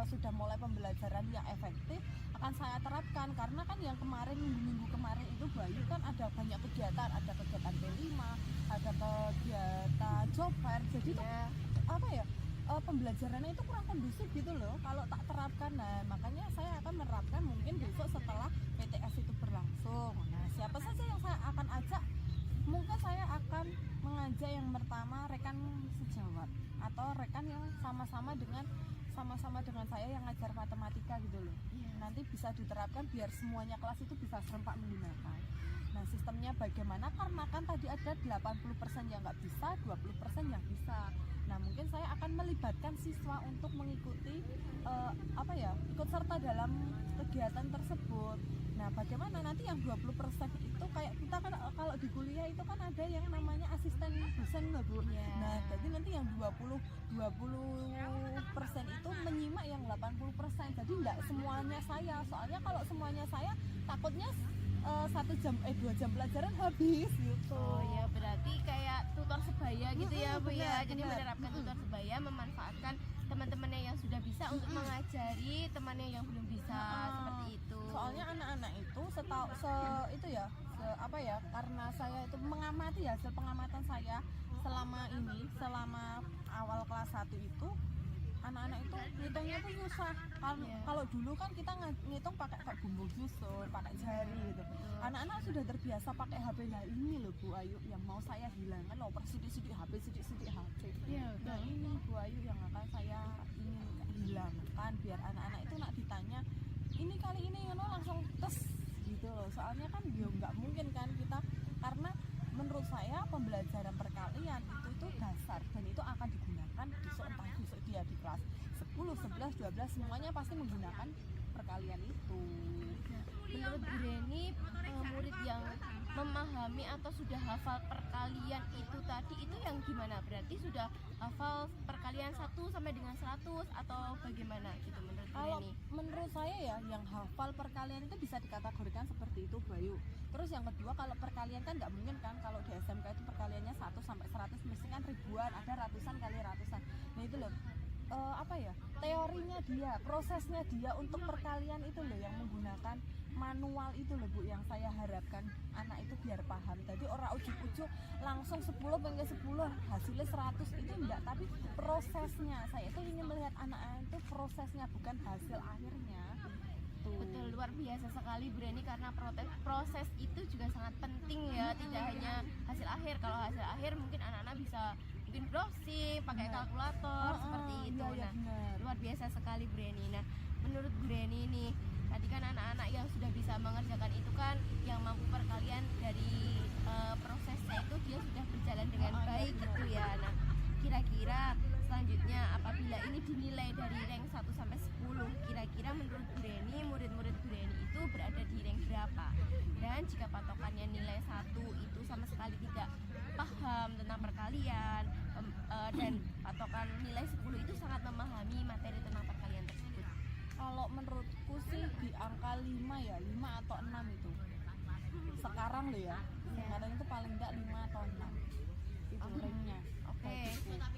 Speaker 2: sudah mulai pembelajaran yang efektif akan saya terapkan. Karena kan yang kemarin minggu kemarin itu Bu Ayu kan ada banyak kegiatan, ada kegiatan B5, ada kegiatan job fair, jadi tuh apa ya, pembelajarannya itu kurang kondusif gitu loh kalau tak terapkan. Nah, makanya saya akan menerapkan mungkin besok setelah PTS itu berlangsung. Nah, siapa saja yang saya akan ajak, mungkin saya akan mengajak yang pertama rekan sejawat atau rekan yang sama-sama dengan saya yang ngajar matematika gitu loh. Nanti bisa diterapkan biar semuanya kelas itu bisa serempak menggunakan. Nah, sistemnya bagaimana? Karena kan tadi ada 80% yang nggak bisa, 20% yang bisa. Nah, mungkin saya akan melibatkan siswa untuk mengikuti ikut serta dalam kegiatan tersebut. Nah, bagaimana nanti yang 20% itu kayak kita kan kalau di kuliah itu kan ada yang namanya asisten dosen loh Bu. Nah, jadi nanti yang 20% itu menyimak yang 80%. Jadi enggak semuanya saya. Soalnya kalau semuanya saya takutnya 2 jam pelajaran habis gitu.
Speaker 1: Oh ya, berarti kayak tutor sebaya gitu ya Bu ya. Jadi
Speaker 2: benar.
Speaker 1: menerapkan tutor sebaya, memanfaatkan teman-temannya yang sudah bisa untuk mengajari temannya yang belum bisa, seperti itu.
Speaker 2: Soalnya anak-anak itu karena saya itu mengamati hasil pengamatan saya selama awal kelas 1 itu anak-anak itu ngitungnya tuh susah. Kalau dulu kan kita ngitung pakai bumbu susun, pakai jari gitu. Anak-anak sudah terbiasa pakai HP. Nah, ini loh Bu Ayu yang mau saya hilangkan loh, sidik-sidik HP. Nah, ini Bu Ayu yang akan saya ingin hilangkan biar anak-anak itu nak ditanya ini kali ini langsung tes gitu loh. Soalnya kan ya nggak mungkin kan kita, karena menurut saya pembelajaran perkalian itu dasar dan itu akan digunakan besok dia di kelas 10, 11, 12 semuanya pasti menggunakan perkalian itu.
Speaker 1: Menurut Bu Reni, murid yang memahami atau sudah hafal perkalian itu tadi itu yang gimana? Berarti sudah hafal perkalian 1 sampai dengan 100 atau bagaimana gitu menurut Bu
Speaker 2: Kalau
Speaker 1: Reni?
Speaker 2: menurut saya ya yang hafal perkalian itu bisa dikategorikan seperti itu Bayu. Terus yang kedua, kalau perkalian kan nggak mungkin kan, kalau di SMK itu perkaliannya 1 sampai 100 mesti kan ribuan, ada ratusan kali ratusan. Nah itu loh teorinya dia, prosesnya dia untuk perkalian itu loh yang menggunakan manual itu loh Bu, yang saya harapkan anak itu biar paham. Jadi orang ujuk-ujuk langsung 10 pengen 10 hasilnya 100 itu enggak, tapi prosesnya. Saya itu ingin melihat anak-anak itu prosesnya, bukan hasil akhirnya.
Speaker 1: Betul, luar biasa sekali Bu Reni, karena proses itu juga sangat penting ya, tidak hanya hasil akhir. Kalau hasil akhir mungkin anak-anak bisa mungkin browsing, pakai kalkulator seperti itu. Nah, luar biasa sekali Bu Reni. Nah, menurut Bu Reni nih, tadi kan anak-anak yang sudah bisa mengerjakan itu kan yang mampu perkalian dari prosesnya itu dia sudah berjalan dengan baik gitu ya. Nah, kira-kira selanjutnya apabila ini dinilai dari rank 1 sampai 10, kira-kira menurut Bu Reni, murid-murid Bu Reni itu berada di rank berapa? Dan jika patokannya nilai 1 itu sama sekali tidak paham tentang perkalian, dan patokan nilai 10 itu sangat memahami materi tentang perkalian tersebut.
Speaker 2: Kalau menurutku sih di angka 5 ya, 5 atau 6 itu. Sekarang loh ya, sekarang itu paling enggak 5 atau 6 itu ranknya.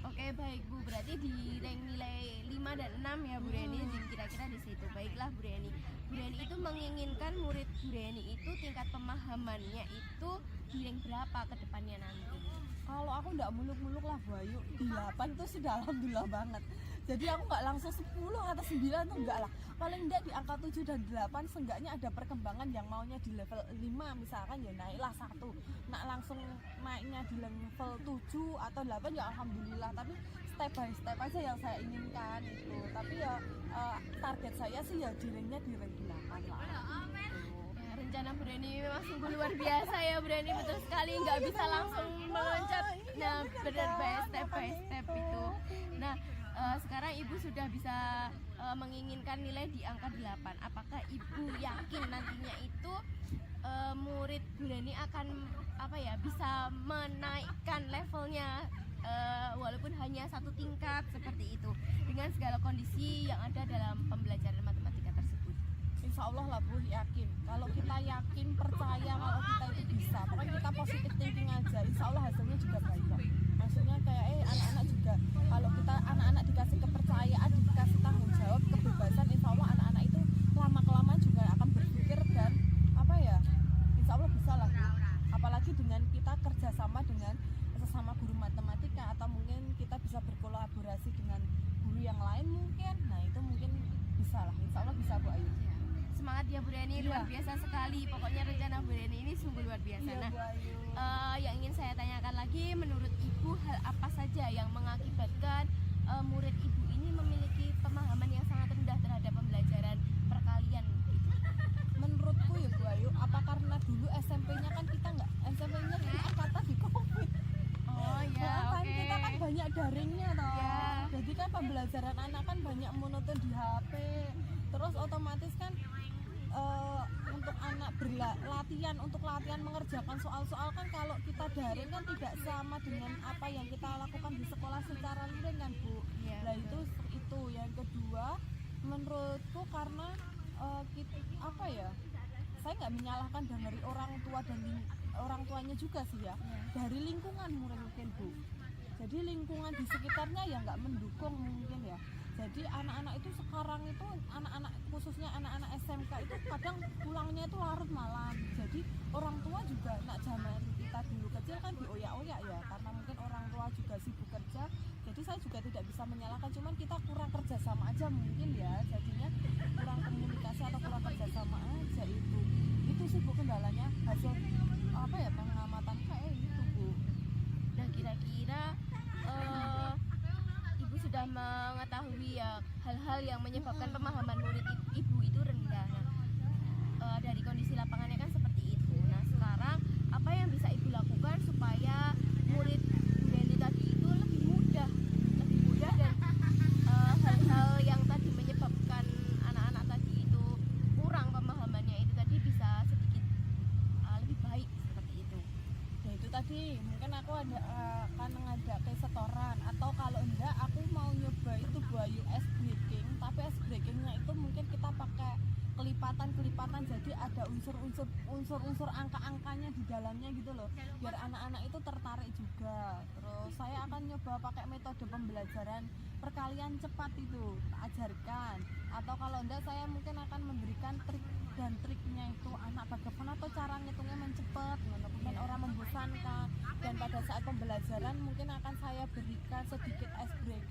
Speaker 1: Oke, baik Bu, berarti di rank nilai 5 dan 6 ya Bu Reni, kira-kira di situ. Baiklah Bu Reni. Bu Reni itu menginginkan murid Bu Reni itu tingkat pemahamannya itu di rank berapa ke depannya nanti?
Speaker 2: Kalau aku enggak muluk-muluk lah Bu Ayu, 8 itu sudah alhamdulillah banget.
Speaker 4: Jadi aku nggak langsung 10 atau 9 tuh enggak lah. Paling enggak di angka 7 dan 8 seenggaknya ada perkembangan yang maunya di level 5 misalkan ya naiklah 1. Nah langsung naiknya di level 7 atau 8 ya alhamdulillah. Tapi step by step aja yang saya inginkan itu. Tapi ya target saya sih ya di rank-nya di rank 8 lah.
Speaker 1: Ya, rencana Bu Reni memang sungguh luar biasa ya Bu Reni, betul sekali, nggak bisa langsung meloncat. Nah benar by step itu. Nah sekarang Ibu sudah bisa menginginkan nilai di angka 8. Apakah Ibu yakin nantinya itu murid Bu Reni akan bisa menaikkan levelnya walaupun hanya 1 tingkat seperti itu dengan segala kondisi yang ada dalam pembelajaran matematika tersebut?
Speaker 4: Insya Allah lah Bu, yakin. Kalau kita yakin, percaya kalau kita itu bisa, pokoknya kita positif thinking aja, insya Allah hasilnya juga baik. Maksudnya kayak anak-anak juga, kalau kita anak-anak dikasih kepercayaan, dikasih tanggung jawab, kebebasan, insya Allah anak-anak itu lama-kelamaan juga akan berpikir dan insya Allah bisa lah Bu. Apalagi dengan kita kerjasama dengan sesama guru matematika atau mungkin kita bisa berkolaborasi dengan guru yang lain mungkin, nah itu mungkin bisa lah, insya Allah bisa Bu Ayu.
Speaker 1: Semangat ya Bu Reni, luar biasa sekali. Pokoknya rencana Bu Reni ini sungguh luar biasa.
Speaker 4: Iya,
Speaker 1: Nah,
Speaker 4: Bu Ayu.
Speaker 1: yang ingin saya tanyakan lagi, menurut Ibu hal apa saja yang mengakibatkan murid Ibu ini memiliki pemahaman yang sangat rendah terhadap pembelajaran perkalian?
Speaker 4: Menurutku ya Bu Ayu, apa karena dulu SMP-nya kan kita nggak, SMP-nya kita angkatan di COVID.
Speaker 1: Oh ya,
Speaker 4: Kan
Speaker 1: oke.
Speaker 4: kita kan banyak daringnya toh.
Speaker 1: Ya.
Speaker 4: Jadi kan pembelajaran anak kan banyak monoton di HP. Terus otomatis kan untuk anak latihan mengerjakan soal-soal kan kalau kita daring kan tidak sama dengan apa yang kita lakukan di sekolah secara luring kan Bu.
Speaker 1: Iya,
Speaker 4: Nah
Speaker 1: betul.
Speaker 4: itu yang kedua menurutku karena saya nggak menyalahkan dari orang tua dan orang tuanya juga sih ya, dari lingkungan mungkin Bu. Jadi lingkungan di sekitarnya ya nggak mendukung mungkin ya. Jadi anak-anak itu sekarang itu anak-anak khususnya anak-anak SMK itu kadang pulangnya itu larut malam. Jadi orang tua juga nak zaman kita dulu kecil kan dioyak-oyak ya, karena mungkin orang tua juga sibuk kerja. Jadi saya juga tidak bisa menyalahkan, cuman kita kurang kerjasama aja mungkin ya, jadinya kurang komunikasi atau kurang kerjasama aja itu sih Bu kendalanya. Hasil pengamatan kayak itu Bu.
Speaker 1: Nah, kira-kira Ibu sudah mengetahui ya hal-hal yang menyebabkan pemahaman murid Ibu itu rendah. Nah, dari kondisi lapangannya kan seperti itu. Nah, sekarang apa yang bisa Ibu lakukan supaya murid Bu Reni tadi itu lebih mudah dan hal-hal yang tadi menyebabkan anak-anak tadi itu kurang pemahamannya itu tadi bisa sedikit lebih baik seperti itu?
Speaker 4: Ya itu tadi mungkin aku akan ngadain setoran, atau kalau enggak aku mau nyoba itu buat ice breaking, tapi ice breakingnya itu mungkin kita pakai kelipatan jadi ada unsur angka-angkanya di dalamnya gitu loh, biar anak-anak itu tertarik juga. Terus saya akan nyoba pakai metode pembelajaran perkalian cepat itu ajarkan, atau kalau enggak saya mungkin akan memberikan trik dan triknya itu anak bagaimana atau cara ngitungnya mencepat, mungkin orang membosankan. Dan pada saat pembelajaran mungkin akan saya berikan sedikit ice break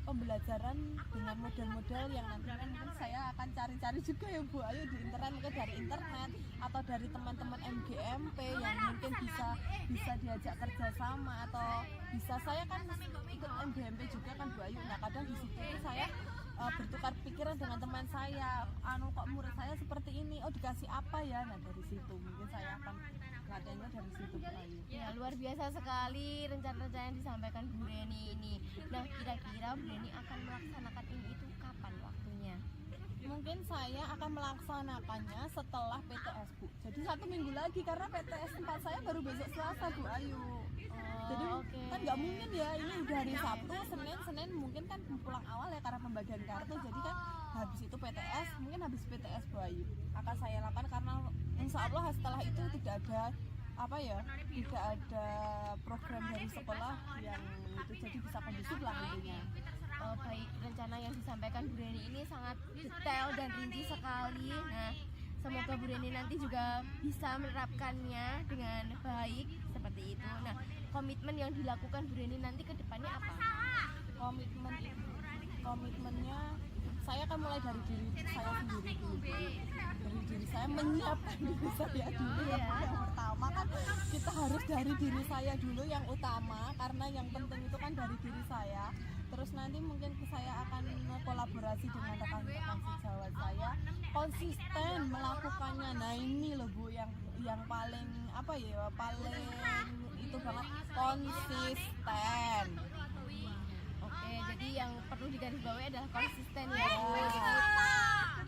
Speaker 4: pembelajaran dengan model-model yang nanti kan mungkin saya akan cari-cari juga ya Bu Ayu di internet, mungkin dari internet atau dari teman-teman MGMP yang mungkin bisa diajak kerjasama, atau bisa saya kan ikut MGMP juga kan Bu Ayu. Nah kadang di situ saya bertukar pikiran dengan teman saya, kok murid saya seperti ini, dikasih apa ya, nah dari situ mungkin saya akan latihannya dari situ Bu Ayu.
Speaker 1: Ya, luar biasa sekali rencana-rencana yang disampaikan Bu Reni ini. Nah, kira-kira Bu Reni akan melaksanakan ini itu kapan waktunya?
Speaker 4: Mungkin saya akan melaksanakannya setelah PTS Bu, jadi 1 minggu lagi karena PTS tempat saya baru besok Selasa Bu Ayu. Jadi
Speaker 1: oke.
Speaker 4: kan nggak mungkin ya, ini udah hari Sabtu, Senin mungkin kan pulang awal ya karena pembagian kartu, jadi kan habis itu PTS, mungkin habis PTS Bu Ayu akan saya lakukan, karena insya Allah setelah itu tidak ada program dari sekolah yang itu, jadi bisa kondusif lah intinya.
Speaker 1: Baik, rencana yang disampaikan Bu Reni ini sangat detail dan rinci sekali. Nah, semoga Bu Reni nanti juga bisa menerapkannya dengan baik seperti itu. Nah, komitmen yang dilakukan Bu Reni nanti ke depannya apa?
Speaker 4: komitmennya saya kan mulai dari diri saya sendiri dulu. Dari diri saya menyiapkan diri saya dulu. Yang pertama kan kita harus dari diri saya dulu yang utama, karena yang penting itu kan dari diri saya. Terus nanti mungkin saya akan kolaborasi dengan rekan-rekan sejawat saya, konsisten melakukannya. Nah ini loh Bu yang paling apa ya, paling itu banget, konsisten.
Speaker 1: Oke, jadi yang perlu digarisbawahi adalah konsisten ya Bu.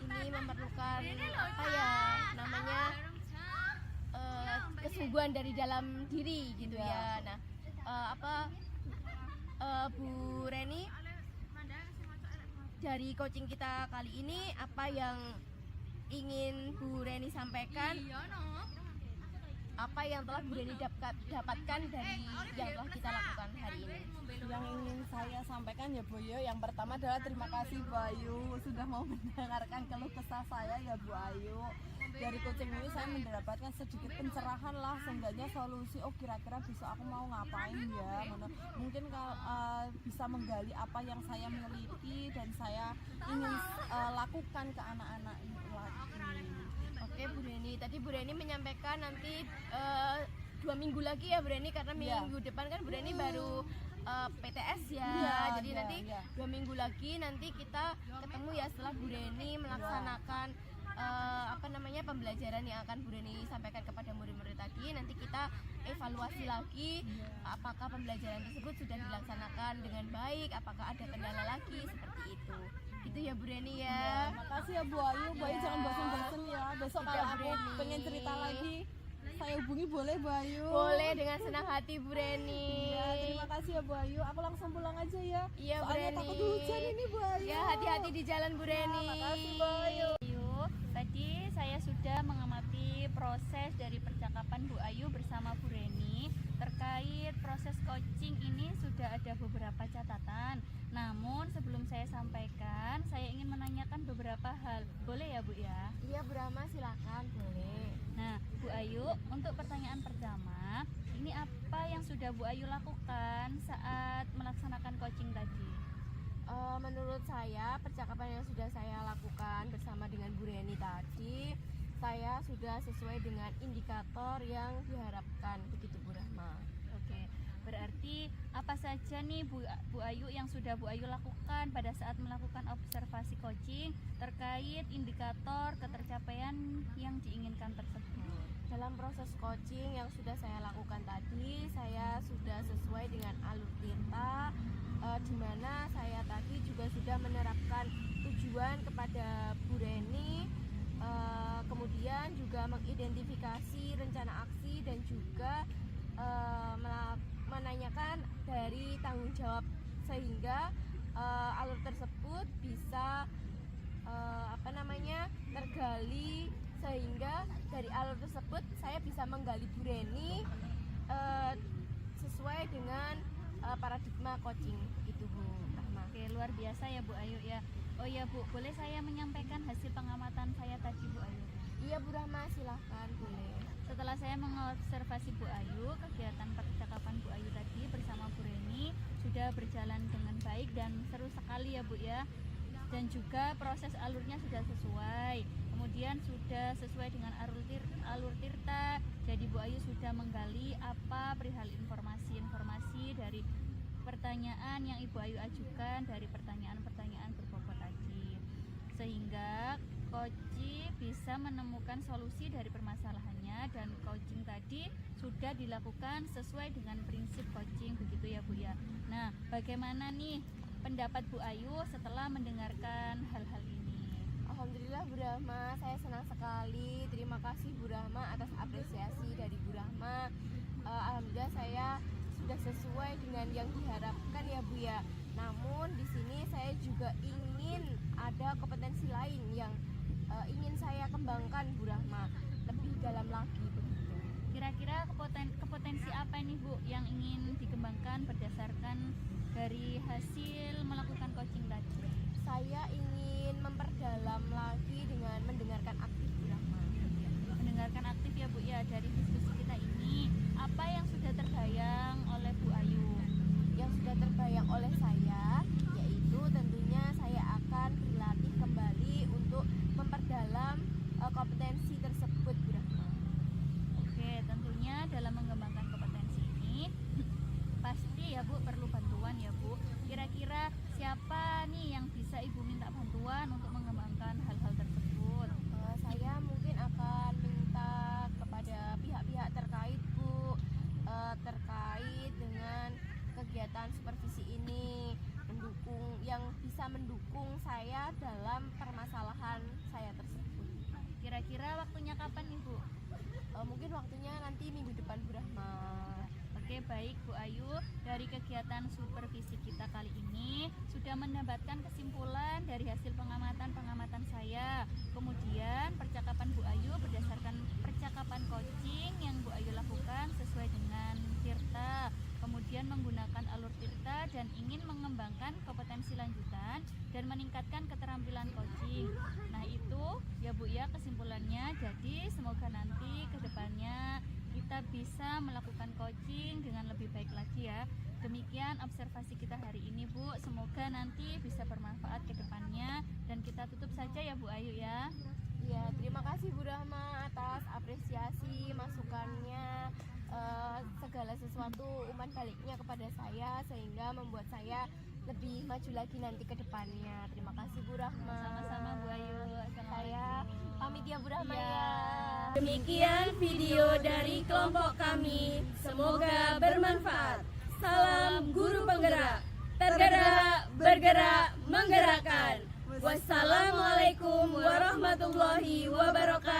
Speaker 1: Ini memerlukan apa ya namanya kesungguhan dari dalam diri gitu ya. Nah, Bu Reni, dari coaching kita kali ini apa yang ingin Bu Reni sampaikan? Apa yang telah Bu Reni dapatkan dari yang telah kita lakukan hari ini?
Speaker 4: Yang ingin saya sampaikan ya Bu Ayu, yang pertama adalah terima kasih Bu Ayu sudah mau mendengarkan keluh kesah saya ya Bu Ayu. Dari coaching ini saya mendapatkan sedikit pencerahan lah, seenggaknya solusi, oh kira-kira besok aku mau ngapain ya, mungkin kalau bisa menggali apa yang saya miliki dan saya ingin lakukan ke anak-anak ini lagi.
Speaker 1: Oke Bu Reni, tadi Bu Reni menyampaikan nanti 2 minggu lagi ya Bu Reni, karena minggu depan kan Bu Reni baru PTS ya, jadi nanti 2 minggu lagi nanti kita ketemu ya setelah Bu Reni melaksanakan pembelajaran yang akan Bu Reni sampaikan kepada murid-murid tadi. Nanti kita evaluasi lagi apakah pembelajaran tersebut sudah dilaksanakan dengan baik, apakah ada kendala lagi, seperti itu. Gitu ya Bu Reni ya.
Speaker 4: Makasih ya Bu Ayu, Bu Ayu jangan bosan-bosan ya. Besok kalau aku pengen cerita lagi, saya hubungi boleh Bu Ayu?
Speaker 1: Boleh, dengan senang hati Bu Reni.
Speaker 4: Ya, terima kasih ya Bu Ayu. Aku langsung pulang aja ya.
Speaker 1: Iya Bu
Speaker 4: Soalnya
Speaker 1: Reni.
Speaker 4: takut hujan ini Bu Ayu.
Speaker 1: Ya, hati-hati di jalan Bu Reni.
Speaker 4: Makasih Bu Ayu.
Speaker 3: Tadi saya sudah mengamati proses dari percakapan Bu Ayu bersama Bu Reni. Terkait proses coaching ini sudah ada beberapa catatan. Namun sebelum saya sampaikan, saya ingin menanyakan beberapa hal. Boleh ya Bu ya?
Speaker 1: Iya Bu Rama, silakan boleh.
Speaker 3: Nah Bu Ayu, untuk pertanyaan pertama, ini apa yang sudah Bu Ayu lakukan saat melaksanakan coaching tadi?
Speaker 1: Menurut saya, percakapan yang sudah saya lakukan bersama dengan Bu Reni tadi, saya sudah sesuai dengan indikator yang diharapkan, begitu Bu Rahma.
Speaker 3: Oke, berarti apa saja nih Bu Ayu yang sudah Bu Ayu lakukan pada saat melakukan observasi coaching terkait indikator ketercapaian yang diinginkan tersebut?
Speaker 1: Dalam proses coaching yang sudah saya lakukan tadi, saya sudah sesuai dengan alur tirta, di mana saya tadi juga sudah menerapkan tujuan kepada Bu Reni, kemudian juga mengidentifikasi rencana aksi dan juga menanyakan dari tanggung jawab, sehingga alur tersebut bisa tergali, sehingga dari alur tersebut saya bisa menggali Bu Reni sesuai dengan paradigma coaching, gitu Bu Rahma.
Speaker 3: Oke, luar biasa ya Bu Ayu ya. Oh ya Bu, boleh saya menyampaikan hasil pengamatan saya tadi Bu Ayu?
Speaker 1: Iya Bu Rahma, silahkan boleh.
Speaker 3: Setelah saya mengobservasi Bu Ayu, kegiatan percakapan Bu Ayu tadi bersama Bu Reni sudah berjalan dengan baik dan seru sekali ya Bu ya. Dan juga proses alurnya sudah sesuai, kemudian sudah sesuai dengan alur tirta. Jadi Bu Ayu sudah menggali apa perihal informasi dari pertanyaan yang Ibu Ayu ajukan, dari pertanyaan-pertanyaan berbobot tadi, sehingga coaching bisa menemukan solusi dari permasalahannya, dan coaching tadi sudah dilakukan sesuai dengan prinsip coaching, begitu ya Bu ya. Nah, bagaimana nih pendapat Bu Ayu setelah mendengarkan hal-hal ini?
Speaker 1: Alhamdulillah Bu Rahma, saya senang sekali. Terima kasih Bu Rahma atas apresiasi dari Bu Rahma. Alhamdulillah saya sudah sesuai dengan yang diharapkan ya Bu ya. Namun di sini saya juga ingin ada kompetensi lain yang ingin saya kembangkan Bu Rahma lebih dalam lagi, begitu.
Speaker 3: Kira-kira kompetensi apa nih Bu yang ingin dikembangkan berdasarkan dari hasil melakukan coaching tadi?
Speaker 1: Saya ingin memperdalam lagi dengan mendengarkan aktif Bu Rahma.
Speaker 3: Mendengarkan aktif ya Bu ya. Dari diskusi kita ini, apa yang sudah terbayang oleh Bu Ayu?
Speaker 1: Yang sudah terbayang oleh saya yaitu tentunya
Speaker 3: bisa Ibu minta bantuan untuk mengembangkan hal-hal tersebut?
Speaker 1: Saya mungkin akan minta kepada pihak-pihak terkait Bu, terkait dengan kegiatan supervisi ini, yang bisa mendukung saya dalam permasalahan saya tersebut.
Speaker 3: Kira-kira waktunya kapan Ibu?
Speaker 1: Mungkin waktunya nanti minggu depan Bu Rahma.
Speaker 3: Oke, baik Bu Ayu, dari kegiatan supervisi kita kali ini sudah mendapatkan kesimpulan dari hasil pengamatan saya. Kemudian percakapan Bu Ayu berdasarkan percakapan coaching yang Bu Ayu lakukan sesuai dengan Tirta, kemudian menggunakan alur Tirta dan ingin mengembangkan kompetensi lanjutan dan meningkatkan keterampilan coaching. Nah itu ya Bu ya kesimpulannya. Jadi semoga nanti ke depannya kita bisa melakukan coaching dengan lebih baik lagi ya. Demikian observasi kita hari ini Bu, semoga nanti bisa bermanfaat ke depannya. Dan kita tutup saja ya Bu Ayu ya.
Speaker 1: Ya, terima kasih Bu Rahma atas apresiasi masukannya, segala sesuatu umpan baliknya kepada saya sehingga membuat saya lebih maju lagi nanti ke depannya. Terima kasih Bu Rahma.
Speaker 3: Sama-sama Bu Ayu.
Speaker 1: Saya pamit ya Bu Rahma
Speaker 3: Iya.
Speaker 1: ya.
Speaker 5: Demikian video dari kelompok kami. Semoga bermanfaat. Salam guru penggerak. Tergerak, bergerak, menggerakkan. Wassalamualaikum warahmatullahi wabarakatuh.